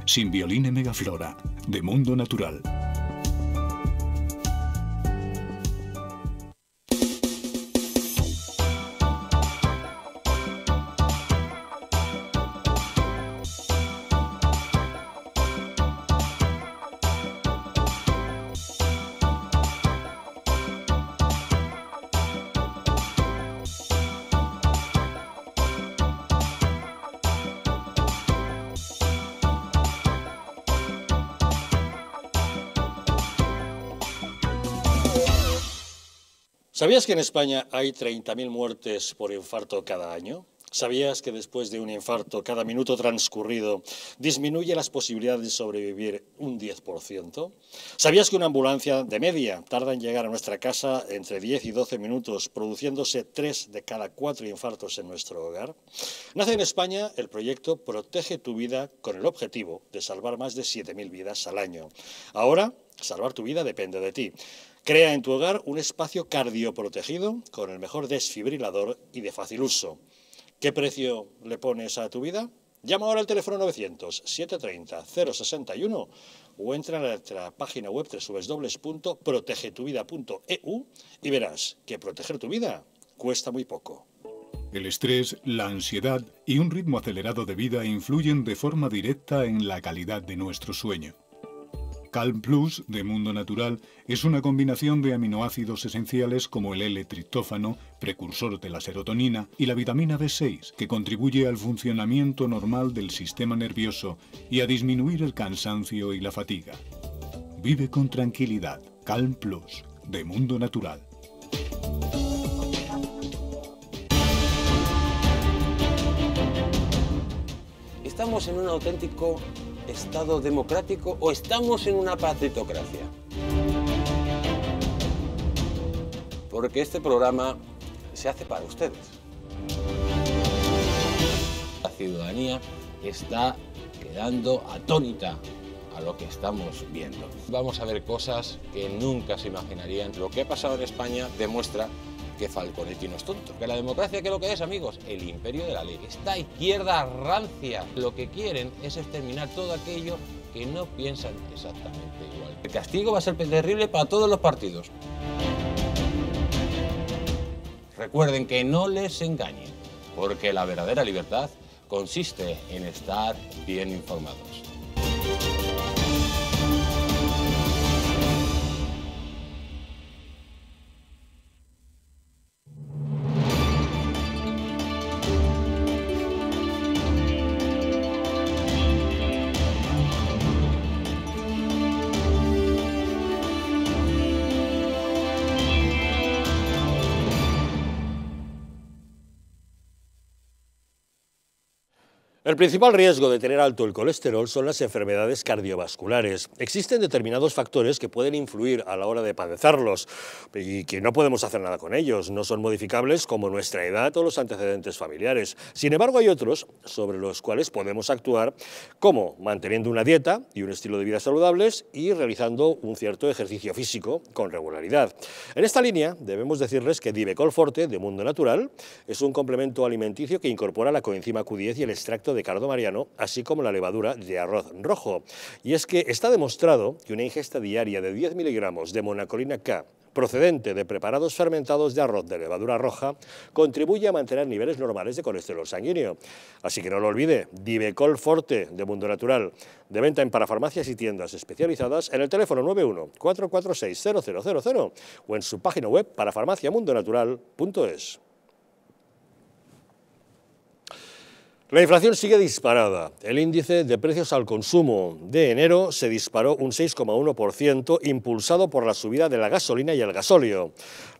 Speaker 8: Symbioline Megaflora, de Mundo Natural.
Speaker 1: ¿Sabías que en España hay 30.000 muertes por infarto cada año? ¿Sabías que después de un infarto, cada minuto transcurrido disminuye las posibilidades de sobrevivir un 10%? ¿Sabías que una ambulancia de media tarda en llegar a nuestra casa entre 10 y 12 minutos, produciéndose 3 de cada 4 infartos en nuestro hogar? Nace en España el proyecto Protege tu Vida, con el objetivo de salvar más de 7.000 vidas al año. Ahora, salvar tu vida depende de ti. Crea en tu hogar un espacio cardioprotegido con el mejor desfibrilador y de fácil uso. ¿Qué precio le pones a tu vida? Llama ahora al teléfono 900-730-061 o entra en nuestra página web www.protegetuvida.eu y verás que proteger tu vida cuesta muy poco.
Speaker 8: El estrés, la ansiedad y un ritmo acelerado de vida influyen de forma directa en la calidad de nuestro sueño. Calm Plus, de Mundo Natural, es una combinación de aminoácidos esenciales como el L-triptófano, precursor de la serotonina, y la vitamina B6, que contribuye al funcionamiento normal del sistema nervioso y a disminuir el cansancio y la fatiga. Vive con tranquilidad. Calm Plus, de Mundo Natural.
Speaker 9: ¿Estamos en un auténtico Estado democrático o estamos en una partitocracia? Porque este programa se hace para ustedes. La ciudadanía está quedando atónita a lo que estamos viendo. Vamos a ver cosas que nunca se imaginarían. Lo que ha pasado en España demuestra que Falconetti no es tonto. Que la democracia, ¿qué es lo que es, amigos? El imperio de la ley. Esta izquierda rancia lo que quieren es exterminar todo aquello que no piensan exactamente igual. El castigo va a ser terrible para todos los partidos. Recuerden que no les engañen, porque la verdadera libertad consiste en estar bien informados.
Speaker 1: El principal riesgo de tener alto el colesterol son las enfermedades cardiovasculares. Existen determinados factores que pueden influir a la hora de padecerlos y que no podemos hacer nada con ellos. No son modificables como nuestra edad o los antecedentes familiares. Sin embargo, hay otros sobre los cuales podemos actuar, como manteniendo una dieta y un estilo de vida saludables y realizando un cierto ejercicio físico con regularidad. En esta línea debemos decirles que Divecol Forte, de Mundo Natural, es un complemento alimenticio que incorpora la coenzima Q10 y el extracto de cardo mariano, así como la levadura de arroz rojo. Y es que está demostrado que una ingesta diaria de 10 miligramos de monacolina K, procedente de preparados fermentados de arroz de levadura roja, contribuye a mantener niveles normales de colesterol sanguíneo. Así que no lo olvide, Divecol Forte, de Mundo Natural, de venta en parafarmacias y tiendas especializadas en el teléfono 91-446-0000 o en su página web parafarmaciamundonatural.es. La inflación sigue disparada. El índice de precios al consumo de enero se disparó un 6,1%, impulsado por la subida de la gasolina y el gasóleo.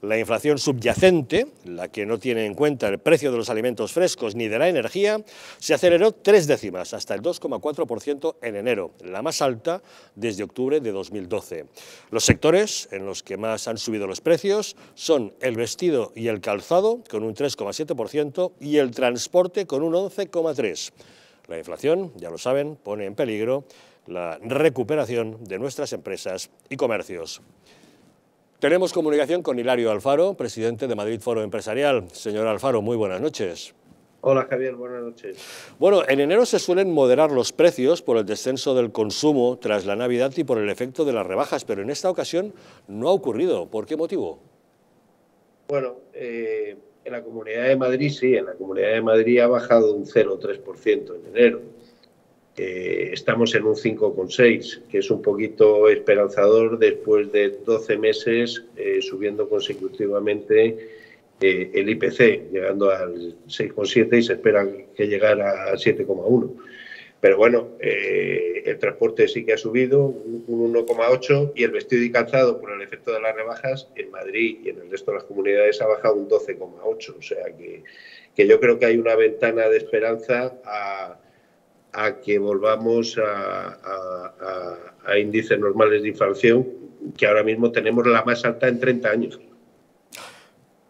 Speaker 1: La inflación subyacente, la que no tiene en cuenta el precio de los alimentos frescos ni de la energía, se aceleró 3 décimas, hasta el 2,4% en enero, la más alta desde octubre de 2012. Los sectores en los que más han subido los precios son el vestido y el calzado, con un 3,7%, y el transporte, con un 11,3%. La inflación, ya lo saben, pone en peligro la recuperación de nuestras empresas y comercios. Tenemos comunicación con Hilario Alfaro, presidente de Madrid Foro Empresarial. Señor Alfaro, muy buenas noches.
Speaker 10: Hola Javier, buenas noches.
Speaker 1: Bueno, en enero se suelen moderar los precios por el descenso del consumo tras la Navidad y por el efecto de las rebajas, pero en esta ocasión no ha ocurrido. ¿Por qué motivo?
Speaker 10: Bueno, en la Comunidad de Madrid sí, en la Comunidad de Madrid ha bajado un 0,3% en enero. Estamos en un 5,6%, que es un poquito esperanzador después de 12 meses subiendo consecutivamente el IPC, llegando al 6,7% y se espera que llegara al 7,1%. Pero bueno, el transporte sí que ha subido un 1,8% y el vestido y calzado, por el efecto de las rebajas, en Madrid y en el resto de las comunidades ha bajado un 12,8%. O sea que yo creo que hay una ventana de esperanza a que volvamos a índices normales de inflación, que ahora mismo tenemos la más alta en 30 años.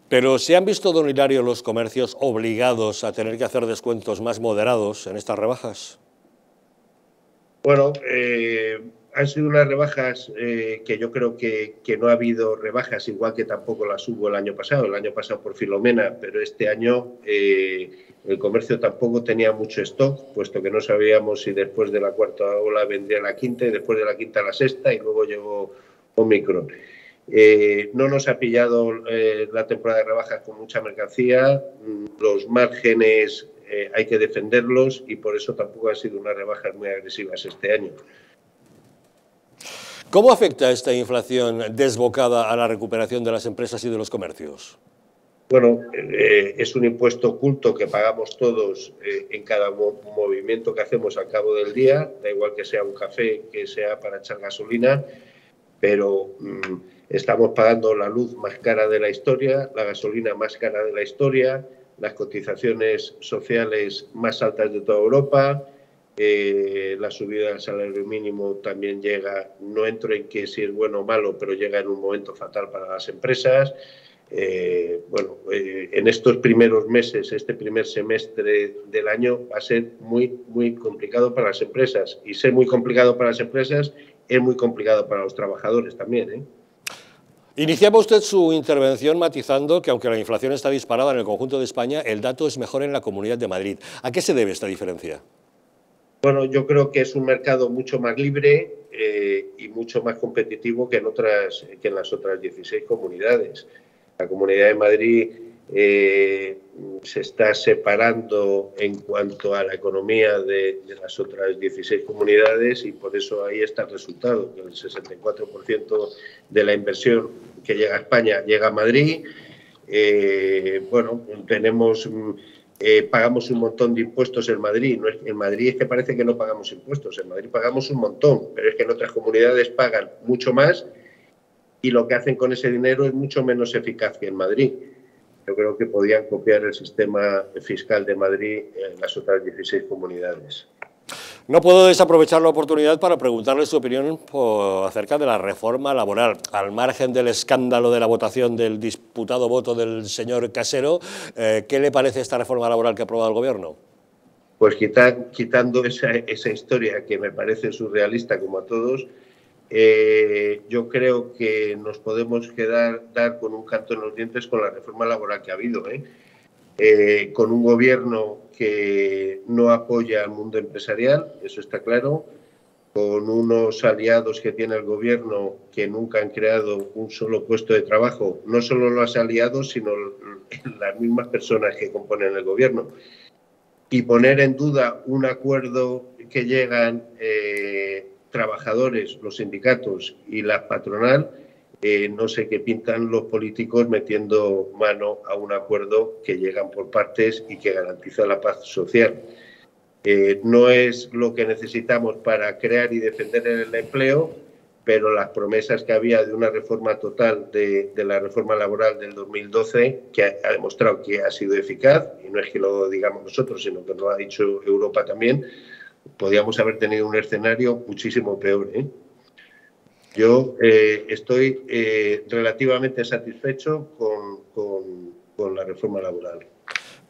Speaker 1: Pero ¿se han visto, don Hilario, los comercios obligados a tener que hacer descuentos más moderados en estas rebajas?
Speaker 10: Bueno, han sido unas rebajas que yo creo que no ha habido rebajas, igual que tampoco las hubo el año pasado por Filomena, pero este año el comercio tampoco tenía mucho stock, puesto que no sabíamos si después de la cuarta ola vendría la quinta y después de la quinta la sexta y luego llegó Omicron. No nos ha pillado la temporada de rebajas con mucha mercancía, los márgenes hay que defenderlos y por eso tampoco han sido unas rebajas muy agresivas este año.
Speaker 1: ¿Cómo afecta esta inflación desbocada a la recuperación de las empresas y de los comercios?
Speaker 10: Bueno, es un impuesto oculto que pagamos todos en cada movimiento que hacemos al cabo del día, da igual que sea un café, que sea para echar gasolina, pero estamos pagando la luz más cara de la historia, la gasolina más cara de la historia, las cotizaciones sociales más altas de toda Europa, la subida del salario mínimo también llega, no entro en que si es bueno o malo, pero llega en un momento fatal para las empresas. En estos primeros meses, este primer semestre del año va a ser muy, muy complicado para las empresas. Y ser muy complicado para las empresas es muy complicado para los trabajadores también, ¿eh?
Speaker 1: Iniciaba usted su intervención matizando que aunque la inflación está disparada en el conjunto de España, el dato es mejor en la Comunidad de Madrid. ¿A qué se debe esta diferencia?
Speaker 10: Bueno, yo creo que es un mercado mucho más libre y mucho más competitivo que en las otras 16 comunidades. La Comunidad de Madrid se está separando en cuanto a la economía de las otras 16 comunidades y por eso ahí está el resultado, que el 64% de la inversión que llega a España llega a Madrid. Pagamos un montón de impuestos en Madrid. En Madrid es que parece que no pagamos impuestos, en Madrid pagamos un montón, pero es que en otras comunidades pagan mucho más y lo que hacen con ese dinero es mucho menos eficaz que en Madrid. Yo creo que podían copiar el sistema fiscal de Madrid en las otras 16 comunidades.
Speaker 1: No puedo desaprovechar la oportunidad para preguntarle su opinión acerca de la reforma laboral. Al margen del escándalo de la votación del disputado voto del señor Casero, ¿qué le parece esta reforma laboral que ha aprobado el Gobierno?
Speaker 10: Pues quitando esa historia que me parece surrealista como a todos, yo creo que nos podemos dar con un canto en los dientes con la reforma laboral que ha habido, con un gobierno que no apoya al mundo empresarial, eso está claro, con unos aliados que tiene el gobierno que nunca han creado un solo puesto de trabajo, no solo los aliados, sino las mismas personas que componen el gobierno. Y poner en duda un acuerdo que llegan trabajadores, los sindicatos y la patronal, no sé qué pintan los políticos metiendo mano a un acuerdo que llegan por partes y que garantiza la paz social. No es lo que necesitamos para crear y defender el empleo, pero las promesas que había de una reforma total de la reforma laboral del 2012, que ha demostrado que ha sido eficaz, y no es que lo digamos nosotros, sino que lo ha dicho Europa también, podíamos haber tenido un escenario muchísimo peor, ¿eh? Yo estoy relativamente satisfecho con la reforma laboral.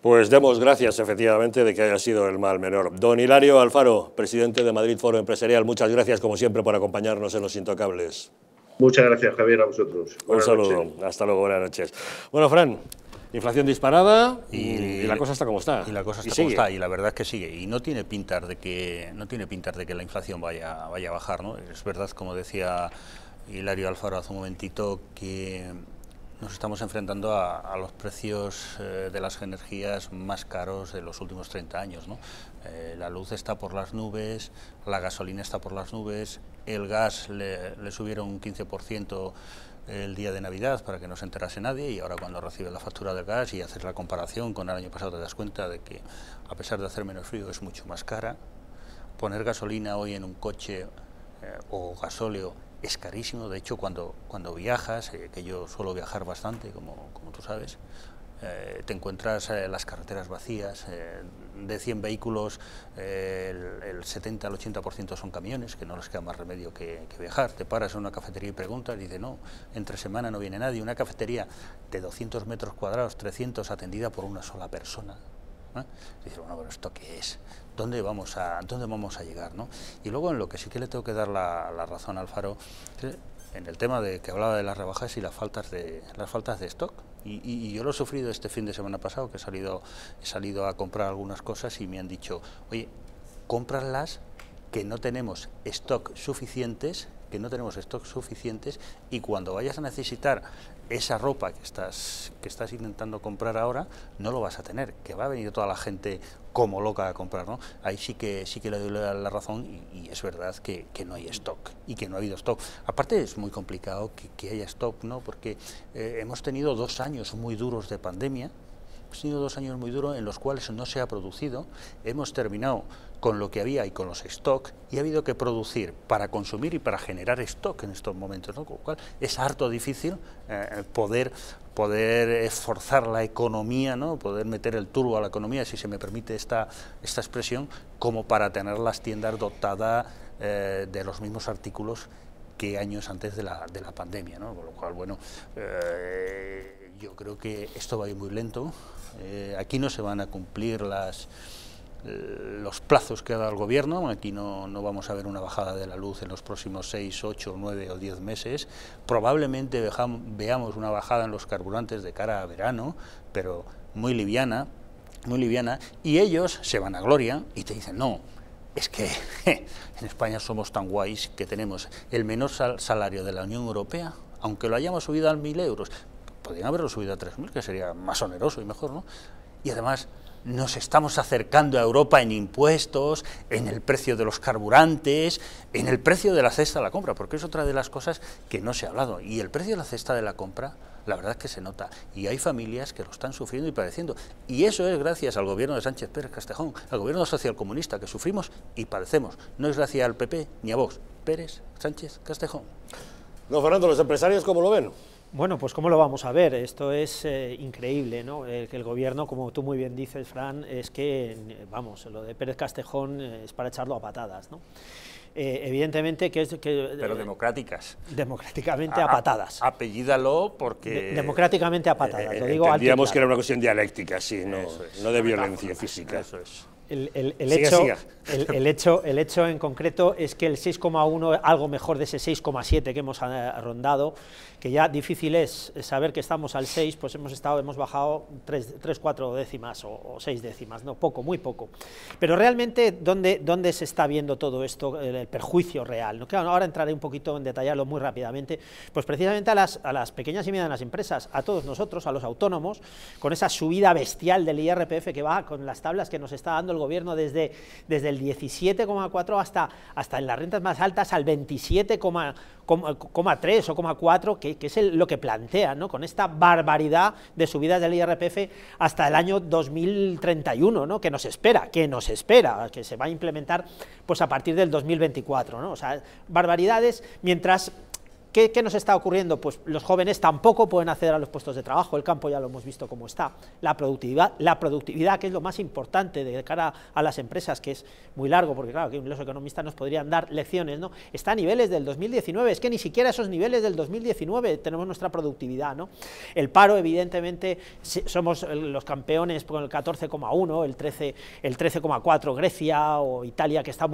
Speaker 1: Pues demos gracias, efectivamente, de que haya sido el mal menor. Don Hilario Alfaro, presidente de Madrid Foro Empresarial, muchas gracias, como siempre, por acompañarnos en Los Intocables.
Speaker 10: Muchas gracias, Javier, a vosotros.
Speaker 1: Un saludo. Hasta luego, buenas noches. Bueno, Fran, inflación disparada y la cosa está como está.
Speaker 5: Y la cosa está como está, y la verdad es que sigue. Y no tiene pinta de que la inflación vaya a bajar, ¿no? Es verdad, como decía Hilario Alfaro hace un momentito, que nos estamos enfrentando a los precios de las energías más caros de los últimos 30 años, ¿no? La luz está por las nubes, la gasolina está por las nubes, el gas le subieron un 15% el día de Navidad para que no se enterase nadie, y ahora cuando recibes la factura del gas y haces la comparación con el año pasado te das cuenta de que a pesar de hacer menos frío es mucho más cara. Poner gasolina hoy en un coche o gasóleo es carísimo. De hecho, cuando viajas, que yo suelo viajar bastante, como tú sabes, te encuentras las carreteras vacías. De 100 vehículos, el 70 al 80% son camiones, que no les queda más remedio que viajar. Te paras en una cafetería y preguntas, y dice, no, entre semana no viene nadie. Una cafetería de 200 metros cuadrados, 300, atendida por una sola persona. Dice, bueno, pero ¿esto qué es? ¿Dónde vamos a llegar, ¿no? Y luego, en lo que sí que le tengo que dar la razón a Alfaro, en el tema de que hablaba de las rebajas y las faltas de stock. Y yo lo he sufrido este fin de semana pasado, que he salido a comprar algunas cosas y me han dicho, oye, cómpralas, que no tenemos stock suficientes que no tenemos stocks suficientes, y cuando vayas a necesitar esa ropa que estás intentando comprar ahora, no lo vas a tener, que va a venir toda la gente como loca a comprar, ¿no? Ahí sí que le doy la razón, y es verdad que no hay stock, y que no ha habido stock. Aparte es muy complicado que haya stock, ¿no? Porque hemos tenido 2 años muy duros de pandemia, hemos tenido 2 años muy duros en los cuales no se ha producido, hemos terminado con lo que había y con los stock, y ha habido que producir para consumir y para generar stock en estos momentos, ¿no? Con lo cual es harto difícil poder esforzar la economía, ¿no? Poder meter el turbo a la economía, si se me permite esta expresión, como para tener las tiendas dotadas de los mismos artículos que años antes de la pandemia, ¿no? Con lo cual, bueno, yo creo que esto va a ir muy lento. Aquí no se van a cumplir los plazos que ha dado el gobierno, aquí no vamos a ver una bajada de la luz en los próximos 6, 8, 9 o 10 meses, probablemente veamos una bajada en los carburantes de cara a verano, pero muy liviana, y ellos se van a gloria y te dicen, no, es que en España somos tan guays que tenemos el menor salario de la Unión Europea, aunque lo hayamos subido a 1.000 euros, podrían haberlo subido a 3.000, que sería más oneroso y mejor, ¿no? Y además nos estamos acercando a Europa en impuestos, en el precio de los carburantes, en el precio de la cesta de la compra, porque es otra de las cosas que no se ha hablado. Y el precio de la cesta de la compra, la verdad es que se nota, y hay familias que lo están sufriendo y padeciendo. Y eso es gracias al gobierno de Sánchez Pérez Castejón, al gobierno socialcomunista, que sufrimos y padecemos. No es gracias al PP ni a Vox. Pérez Sánchez Castejón.
Speaker 1: Don Fernando, ¿los empresarios cómo lo ven?
Speaker 7: Bueno, pues cómo lo vamos a ver, esto es increíble, ¿no? Que el gobierno, como tú muy bien dices, Fran, es que, vamos, lo de Pérez Castejón es para echarlo a patadas, ¿no? Evidentemente que es...
Speaker 5: Pero democráticas.
Speaker 7: Democráticamente a patadas.
Speaker 5: Apellídalo porque...
Speaker 7: democráticamente a patadas, lo digo alto y
Speaker 1: Entendíamos
Speaker 7: claro.
Speaker 1: que era una cuestión dialéctica, sí, no de violencia física.
Speaker 5: Eso es.
Speaker 7: El hecho en concreto es que el 6,1, algo mejor de ese 6,7 que hemos rondado, que ya difícil es saber que estamos al 6, pues hemos bajado 3-4 décimas o 6 décimas, no, poco, muy poco. Pero realmente, ¿dónde se está viendo todo esto, el perjuicio real? ¿No? Claro, ahora entraré un poquito en detallarlo muy rápidamente, pues precisamente a las pequeñas y medianas empresas, a todos nosotros, a los autónomos, con esa subida bestial del IRPF que va con las tablas que nos está dando el gobierno desde el 17,4 hasta en las rentas más altas al 27,3 o 0,4, que es lo que plantea, ¿no? Con esta barbaridad de subidas del IRPF hasta el año 2031, ¿no? que nos espera, que se va a implementar pues a partir del 2024, ¿no? O sea, barbaridades, mientras... ¿Qué nos está ocurriendo? Pues los jóvenes tampoco pueden acceder a los puestos de trabajo, el campo ya lo hemos visto cómo está, la productividad, que es lo más importante de cara a las empresas, que es muy largo, porque claro, que los economistas nos podrían dar lecciones, ¿no? Está a niveles del 2019, es que ni siquiera esos niveles del 2019 tenemos nuestra productividad, ¿no? El paro, evidentemente, somos los campeones con el 14,1, el 13,4 Grecia o Italia, que está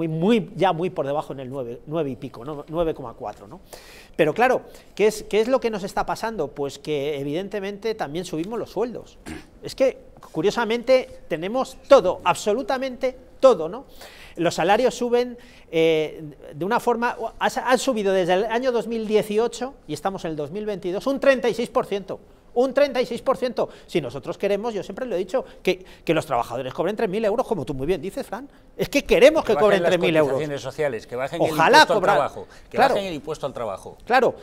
Speaker 7: ya muy por debajo en el 9 y pico, ¿no? 9,4, ¿no? Pero claro, ¿qué es lo que nos está pasando? Pues que evidentemente también subimos los sueldos. Es que, curiosamente, tenemos todo, absolutamente todo, ¿no? Los salarios suben de una forma, han subido desde el año 2018, y estamos en el 2022, un 36%. Un 36%. Si nosotros queremos, yo siempre lo he dicho, que los trabajadores cobren 3.000 euros, como tú muy bien dices, Fran. Es que queremos que cobren 3.000 euros.
Speaker 5: Las sociales, que bajen
Speaker 7: Ojalá
Speaker 5: el impuesto al trabajo. Que bajen el impuesto al trabajo.
Speaker 7: Claro,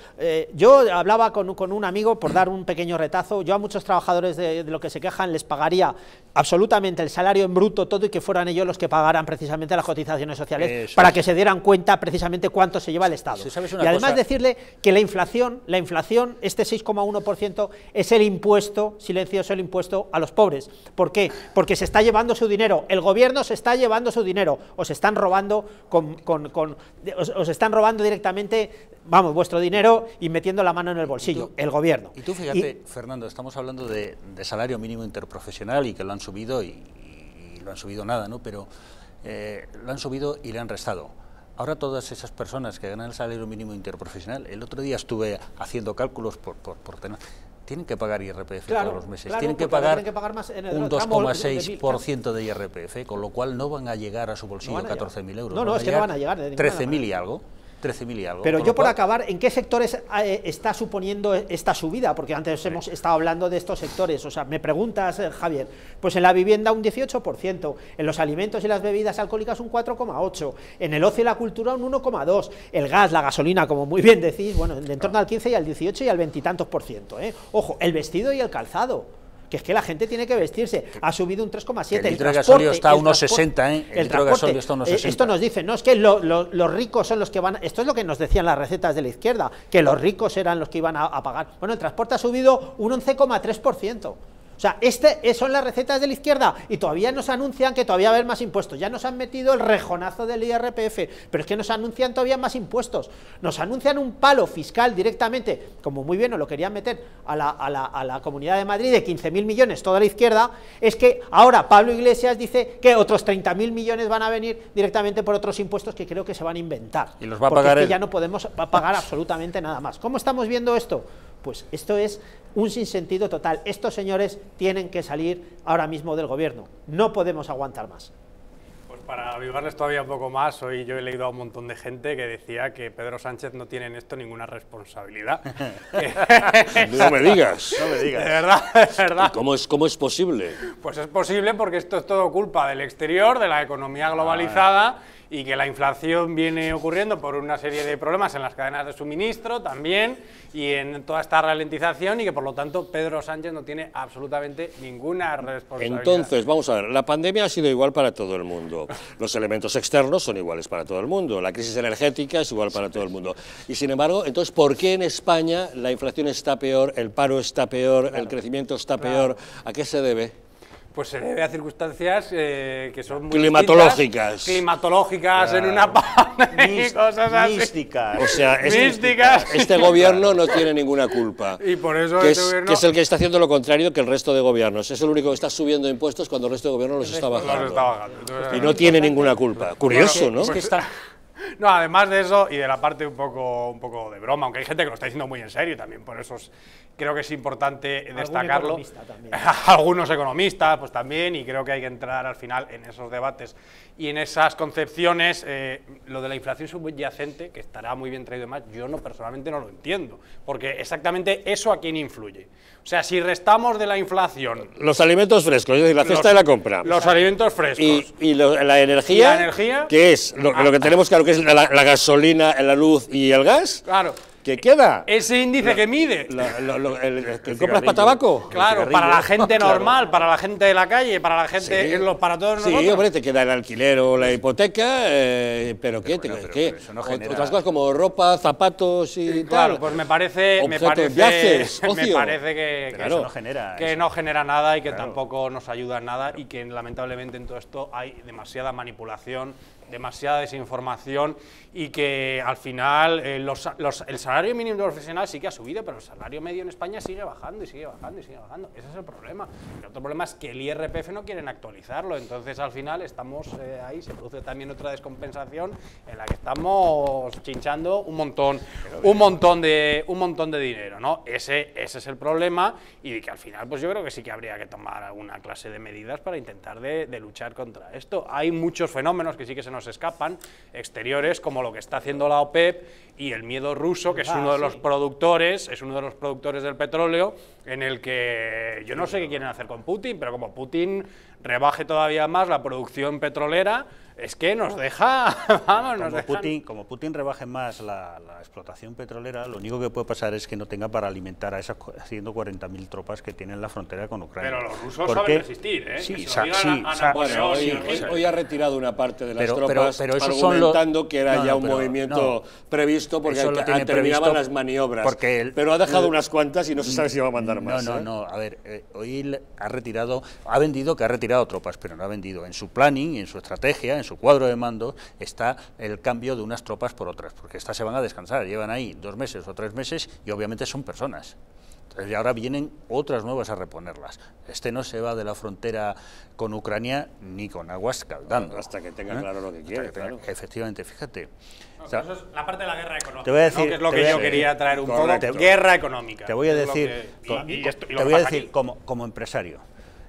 Speaker 7: yo hablaba con un amigo, por dar un pequeño retazo, yo a muchos trabajadores de lo que se quejan les pagaría absolutamente el salario en bruto todo, y que fueran ellos los que pagaran precisamente las cotizaciones sociales, para que se dieran cuenta precisamente cuánto se lleva el Estado. Y además decirle que la inflación, este 6,1%, es el impuesto, silencioso el impuesto a los pobres. ¿Por qué? Porque se está llevando su dinero, el gobierno se está llevando su dinero, os están robando os están robando directamente, vamos, vuestro dinero y metiendo la mano en el bolsillo, el gobierno.
Speaker 5: Y tú fíjate, Fernando, estamos hablando de salario mínimo interprofesional, y que lo han subido y lo han subido nada, ¿no? Pero lo han subido y le han restado. Ahora todas esas personas que ganan el salario mínimo interprofesional, el otro día estuve haciendo cálculos por temas, tienen que pagar IRPF todos los meses, tienen que pagar un 2,6% de IRPF, con lo cual no van a llegar a su bolsillo 14.000 euros.
Speaker 7: No, es que no van a llegar.
Speaker 5: 13.000 y algo. 13.000 y algo.
Speaker 7: Pero yo por acabar, ¿en qué sectores está suponiendo esta subida? Porque antes hemos estado hablando de estos sectores. O sea, me preguntas, Javier, pues en la vivienda un 18%, en los alimentos y las bebidas alcohólicas un 4,8%, en el ocio y la cultura un 1,2%, el gas, la gasolina, como muy bien decís, bueno, en torno al 15 y al 18 y al 20 y tantos %. Ojo, el vestido y el calzado, que es que la gente tiene que vestirse, ha subido un 3,7%.
Speaker 5: El litro de gasolio está a unos 60, ¿eh? El litro de gasolio está a unos 60.
Speaker 7: Esto nos dice, no, es que los ricos son los que van, esto es lo que nos decían las recetas de la izquierda, que los ricos eran los que iban a pagar. Bueno, el transporte ha subido un 11,3%. O sea, son las recetas de la izquierda y todavía nos anuncian que todavía va a haber más impuestos. Ya nos han metido el rejonazo del IRPF, pero es que nos anuncian todavía más impuestos. Nos anuncian un palo fiscal directamente, como muy bien nos lo querían meter a la Comunidad de Madrid, de 15.000 millones, toda la izquierda. Es que ahora Pablo Iglesias dice que otros 30.000 millones van a venir directamente por otros impuestos que creo que se van a inventar.
Speaker 5: Y los va a pagar él.
Speaker 7: Ya no podemos pagar absolutamente nada más. ¿Cómo estamos viendo esto? Pues esto es un sinsentido total. Estos señores tienen que salir ahora mismo del gobierno. No podemos aguantar más.
Speaker 6: Pues para avivarles todavía un poco más, hoy yo he leído a un montón de gente que decía que Pedro Sánchez no tiene en esto ninguna responsabilidad.
Speaker 1: No me digas.
Speaker 6: No me digas. De verdad.
Speaker 1: ¿Cómo es posible?
Speaker 6: Pues es posible porque esto es todo culpa del exterior, de la economía globalizada, y que la inflación viene ocurriendo por una serie de problemas en las cadenas de suministro también, y en toda esta ralentización, y que por lo tanto Pedro Sánchez no tiene absolutamente ninguna responsabilidad.
Speaker 1: Entonces, vamos a ver, la pandemia ha sido igual para todo el mundo, los elementos externos son iguales para todo el mundo, la crisis energética es igual para todo el mundo, y sin embargo, entonces, ¿por qué en España la inflación está peor, el paro está peor, el crecimiento está peor? ¿A qué se debe?
Speaker 6: Pues se debe a circunstancias que son muy
Speaker 1: climatológicas.
Speaker 6: Climatológicas en una parte y cosas así.
Speaker 5: Místicas.
Speaker 1: O sea,
Speaker 6: místicas.
Speaker 1: Este gobierno no tiene ninguna culpa.
Speaker 6: Y por eso
Speaker 1: que
Speaker 6: gobierno
Speaker 1: es el que está haciendo lo contrario que el resto de gobiernos. Es el único que está subiendo impuestos cuando el resto de gobiernos los está bajando. Y no tiene ninguna culpa. Curioso, ¿no?
Speaker 5: Es que está...
Speaker 6: No, además de eso, y de la parte un poco de broma, aunque hay gente que lo está diciendo muy en serio también, por eso creo que es importante destacarlo. Algunos economistas pues también, y creo que hay que entrar al final en esos debates y en esas concepciones. Lo de la inflación subyacente, que estará muy bien traído y demás, yo personalmente no lo entiendo, porque exactamente eso a quién influye. O sea, si restamos de la inflación...
Speaker 1: Los alimentos frescos, es decir, la cesta de la compra.
Speaker 6: Los alimentos frescos.
Speaker 1: Y la energía, que es lo que tenemos claro que es la gasolina, la luz y el gas.
Speaker 6: Claro.
Speaker 1: ¿Qué queda?
Speaker 6: Ese índice que mide.
Speaker 1: ¿Que compras para tabaco?
Speaker 6: Claro, para la gente normal, para la gente de la calle, para la gente, para todos nosotros.
Speaker 1: Sí, hombre, te queda el alquiler o la hipoteca, pero ¿qué? Pero eso no genera... Otras cosas como ropa, zapatos y
Speaker 6: claro,
Speaker 1: tal.
Speaker 6: Pues me parece
Speaker 1: viajes, ocio.
Speaker 6: Me parece que
Speaker 5: eso no genera.
Speaker 6: Que no genera nada y que tampoco nos ayuda en nada, y que lamentablemente en todo esto hay demasiada manipulación, demasiada desinformación, y que al final el salario mínimo profesional sí que ha subido, pero el salario medio en España sigue bajando y sigue bajando y sigue bajando. Ese es el problema. El otro problema es que el IRPF no quieren actualizarlo, entonces al final estamos ahí, se produce también otra descompensación en la que estamos chinchando un montón de dinero, ¿no? Ese es el problema, y que al final pues yo creo que sí que habría que tomar alguna clase de medidas para intentar de luchar contra esto. Hay muchos fenómenos que sí que se nos escapan, exteriores, como lo que está haciendo la OPEP y el miedo ruso, que es uno de los productores, del petróleo, en el que yo no sé qué quieren hacer con Putin, pero como Putin rebaje todavía más la producción petrolera, es que nos deja,
Speaker 5: como Putin rebaje más la explotación petrolera, lo único que puede pasar es que no tenga para alimentar a esas 140.000 tropas que tienen la frontera con Ucrania.
Speaker 6: Pero los rusos saben resistir, ¿eh?
Speaker 5: Sí,
Speaker 1: bueno, hoy ha retirado una parte de las tropas, pero argumentando que era ya un movimiento previsto, porque terminaban las maniobras. Pero ha dejado unas cuantas y no se sabe si va a mandar más.
Speaker 5: No, a ver, hoy ha vendido que ha retirado tropas, pero no ha vendido. En su planning, en su estrategia, en su cuadro de mando, está el cambio de unas tropas por otras, porque estas se van a descansar, llevan ahí 2 meses o 3 meses y obviamente son personas. Entonces, y ahora vienen otras nuevas a reponerlas. No se va de la frontera con Ucrania ni con aguas caldando.
Speaker 1: Hasta que tenga claro lo que quiere.
Speaker 5: Efectivamente, fíjate.
Speaker 6: Eso es la parte de la guerra económica,
Speaker 5: te voy a decir,
Speaker 6: que es lo que yo quería traer un poco. Guerra económica.
Speaker 5: Te voy a decir, como empresario,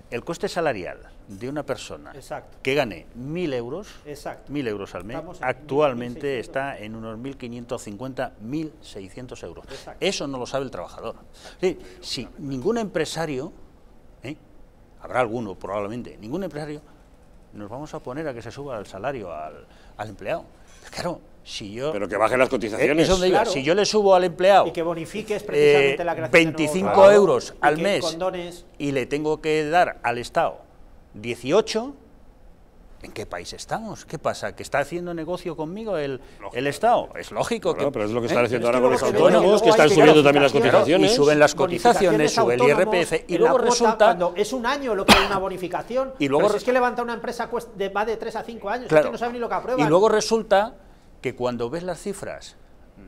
Speaker 5: el coste salarial de una persona
Speaker 7: Exacto.
Speaker 5: que gane 1.000 euros,
Speaker 7: Exacto.
Speaker 5: 1.000 euros al mes,
Speaker 7: Estamos en
Speaker 5: actualmente
Speaker 7: 1.600.
Speaker 5: está en unos 1.550, 1.600 euros.
Speaker 7: Exacto.
Speaker 5: Eso no lo sabe el trabajador. Sí, si ningún empresario, habrá alguno probablemente, ningún empresario, nos vamos a poner a que se suba el salario al empleado. Claro, si yo...
Speaker 1: Pero que bajen las cotizaciones.
Speaker 5: Eso digo,
Speaker 7: Claro.
Speaker 5: Si yo le subo al empleado...
Speaker 7: Y que bonifiques precisamente la creación de
Speaker 5: 25
Speaker 7: nuevos trabajos,
Speaker 5: euros
Speaker 7: y
Speaker 5: al
Speaker 7: que
Speaker 5: mes
Speaker 7: condones.
Speaker 5: y le tengo que dar al Estado 18, ¿en qué país estamos? ¿Qué pasa? ¿Que está haciendo negocio conmigo el Estado? Es lógico que...
Speaker 1: Bueno, pero es lo que están haciendo
Speaker 7: Pero
Speaker 1: ahora
Speaker 7: es
Speaker 1: con
Speaker 7: que
Speaker 1: los
Speaker 7: luego
Speaker 1: autónomos,
Speaker 7: hay
Speaker 1: que están
Speaker 7: que
Speaker 1: subiendo
Speaker 7: dar
Speaker 1: también las
Speaker 7: bonificaciones.
Speaker 1: cotizaciones.
Speaker 5: Y suben las cotizaciones, sube el
Speaker 7: autónomos
Speaker 5: IRPF, y
Speaker 7: en
Speaker 5: luego
Speaker 7: la cuota,
Speaker 5: resulta...
Speaker 7: Cuando es un año lo que hay una bonificación,
Speaker 5: Y luego
Speaker 7: pero si es que levanta una empresa va de 3 a 5 años,
Speaker 5: Claro.
Speaker 7: es que no saben ni lo que aprueban.
Speaker 5: Y luego resulta que cuando ves las cifras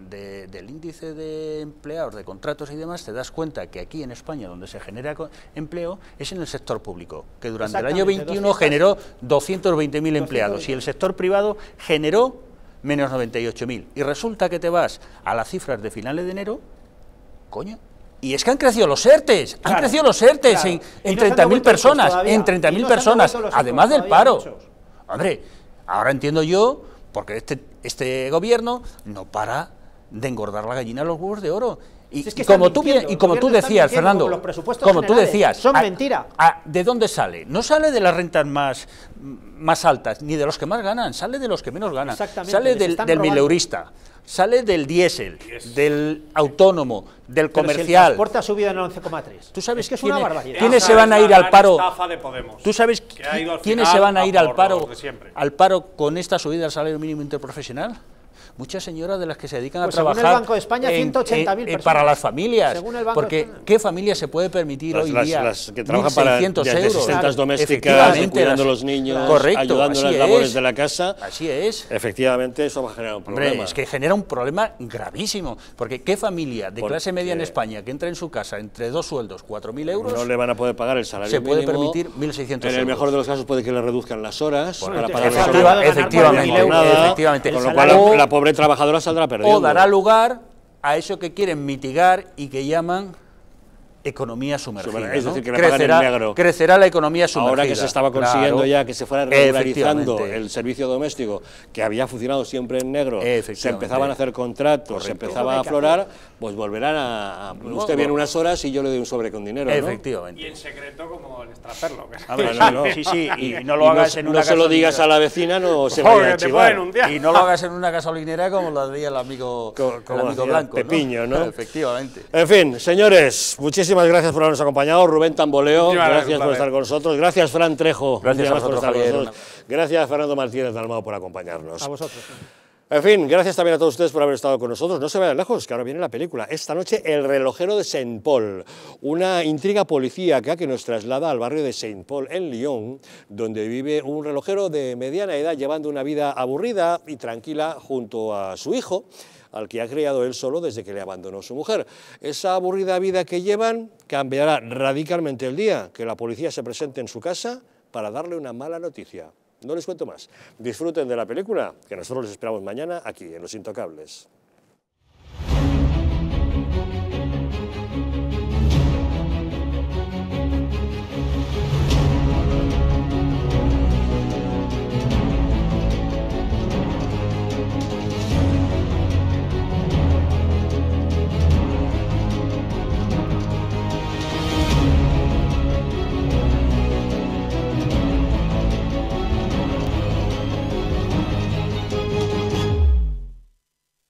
Speaker 5: del índice de empleados, de contratos y demás, te das cuenta que aquí en España, donde se genera empleo, es en el sector público, que durante el año 21 generó 220.000 empleados, y el sector privado generó menos 98.000. Y resulta que te vas a las cifras de finales de enero, coño, y es que han crecido los ERTES,
Speaker 7: Claro,
Speaker 5: han crecido los ERTES
Speaker 7: claro.
Speaker 5: en
Speaker 7: Y no se han
Speaker 5: 30.000
Speaker 7: devuelto
Speaker 5: personas,
Speaker 7: hijos todavía.
Speaker 5: en
Speaker 7: Y
Speaker 5: 30.000
Speaker 7: no se han
Speaker 5: personas,
Speaker 7: devuelto los
Speaker 5: además
Speaker 7: hijos
Speaker 5: del
Speaker 7: todavía,
Speaker 5: paro.
Speaker 7: muchos.
Speaker 5: Hombre, ahora entiendo yo, porque este gobierno no para de engordar la gallina a los huevos de oro. Y
Speaker 7: Si es que
Speaker 5: como
Speaker 7: están
Speaker 5: tú,
Speaker 7: mintiendo,
Speaker 5: y
Speaker 7: el
Speaker 5: como tú
Speaker 7: gobierno está
Speaker 5: decías,
Speaker 7: mintiendo
Speaker 5: Fernando,
Speaker 7: con los presupuestos
Speaker 5: como tú
Speaker 7: generales.
Speaker 5: decías,
Speaker 7: Son mentira.
Speaker 5: ¿de dónde sale? No sale de las rentas más altas, ni de los que más ganan, sale de los que menos ganan.
Speaker 7: Exactamente,
Speaker 5: Sale
Speaker 7: les
Speaker 5: del
Speaker 7: están robando.
Speaker 5: mileurista, sale del diésel, del autónomo, del
Speaker 7: Pero si el
Speaker 5: comercial.
Speaker 7: transporte ha subido en el 11,3.
Speaker 5: ¿Tú sabes
Speaker 7: es que es una
Speaker 5: quiénes-
Speaker 7: barbaridad.
Speaker 5: quiénes
Speaker 6: Esa
Speaker 5: se van
Speaker 6: es
Speaker 5: a
Speaker 6: la
Speaker 5: ir al
Speaker 6: gran
Speaker 5: paro?
Speaker 6: estafa de Podemos,
Speaker 5: ¿Tú sabes
Speaker 6: que ha ido al
Speaker 5: quiénes
Speaker 6: final
Speaker 5: se van a ir
Speaker 6: a
Speaker 5: al
Speaker 6: por
Speaker 5: paro,
Speaker 6: los de siempre.
Speaker 5: con esta subida del salario mínimo interprofesional? Muchas señoras de las que se dedican
Speaker 7: Pues
Speaker 5: a
Speaker 7: según el
Speaker 5: trabajar
Speaker 7: Banco de España, 180.000 personas.
Speaker 5: para las familias.
Speaker 7: Según el Banco de
Speaker 5: Porque
Speaker 7: España.
Speaker 5: ¿qué familia se puede permitir hoy día
Speaker 1: Las que trabajan para
Speaker 5: 1.600
Speaker 1: de
Speaker 5: euros?
Speaker 1: asistentas domésticas,
Speaker 5: Efectivamente,
Speaker 1: cuidando a
Speaker 5: las-
Speaker 1: los niños,
Speaker 5: Correcto,
Speaker 1: ayudando en las
Speaker 5: así
Speaker 1: labores
Speaker 5: es.
Speaker 1: de la casa.
Speaker 5: Así es.
Speaker 1: Efectivamente, eso va a generar un problema.
Speaker 5: Hombre, es que genera un problema gravísimo, porque ¿qué familia de
Speaker 1: Porque
Speaker 5: clase media en España que entra en su casa entre dos sueldos, 4.000 euros,
Speaker 1: no le van a poder pagar el salario
Speaker 5: se puede
Speaker 1: mínimo.
Speaker 5: permitir 1.600
Speaker 1: En el
Speaker 5: euros?
Speaker 1: mejor de los casos puede que le reduzcan las horas para pagar los
Speaker 5: Efectivamente,
Speaker 1: jornada,
Speaker 5: efectivamente.
Speaker 1: con lo cual la pobre trabajadora saldrá perdiendo.
Speaker 5: O dará lugar a eso que quieren mitigar y que llaman economía sumergida.
Speaker 1: Es
Speaker 5: ¿no?
Speaker 1: decir, que le pagan en negro.
Speaker 5: Crecerá la economía sumergida.
Speaker 1: Ahora que se estaba consiguiendo
Speaker 5: Claro.
Speaker 1: ya que se fuera regularizando
Speaker 5: Efectivamente.
Speaker 1: el servicio doméstico, que había funcionado siempre en negro, se
Speaker 5: Efectivamente.
Speaker 1: empezaban a hacer contratos, se
Speaker 5: Correcto.
Speaker 1: empezaba a aflorar, pues volverán a usted viene unas horas y yo le doy un sobre con dinero, ¿no?
Speaker 5: Efectivamente.
Speaker 6: Y en secreto como el extraperlo.
Speaker 5: A ver,
Speaker 1: Bueno, no.
Speaker 5: sí, sí, y no lo hagas en una
Speaker 1: no se lo digas a la vecina, no se vaya a chivar.
Speaker 5: Y no lo hagas en una gasolinera como lo hacía el amigo,
Speaker 1: Como hacía
Speaker 5: Blanco.
Speaker 1: Pepiño, ¿no?
Speaker 5: Efectivamente.
Speaker 1: En fin, señores, muchísimas gracias por habernos acompañado. Rubén Tamboleo,
Speaker 6: Muchísimas
Speaker 1: gracias
Speaker 6: gracias,
Speaker 1: por estar con nosotros. Gracias, Fran Trejo.
Speaker 5: Gracias
Speaker 1: un día
Speaker 5: a
Speaker 1: más por
Speaker 5: vosotros,
Speaker 1: estar con
Speaker 5: Javier.
Speaker 1: nosotros. Gracias, Fernando Martínez Dalmau, por acompañarnos.
Speaker 7: A vosotros.
Speaker 1: En fin, gracias también a todos ustedes por haber estado con nosotros. No se vayan lejos, que ahora viene la película. Esta noche, El relojero de Saint Paul, una intriga policíaca que nos traslada al barrio de Saint Paul, en Lyon, donde vive un relojero de mediana edad llevando una vida aburrida y tranquila junto a su hijo, al que ha criado él solo desde que le abandonó su mujer. Esa aburrida vida que llevan cambiará radicalmente el día que la policía se presente en su casa para darle una mala noticia. No les cuento más. Disfruten de la película, que nosotros les esperamos mañana aquí, en Los Intocables.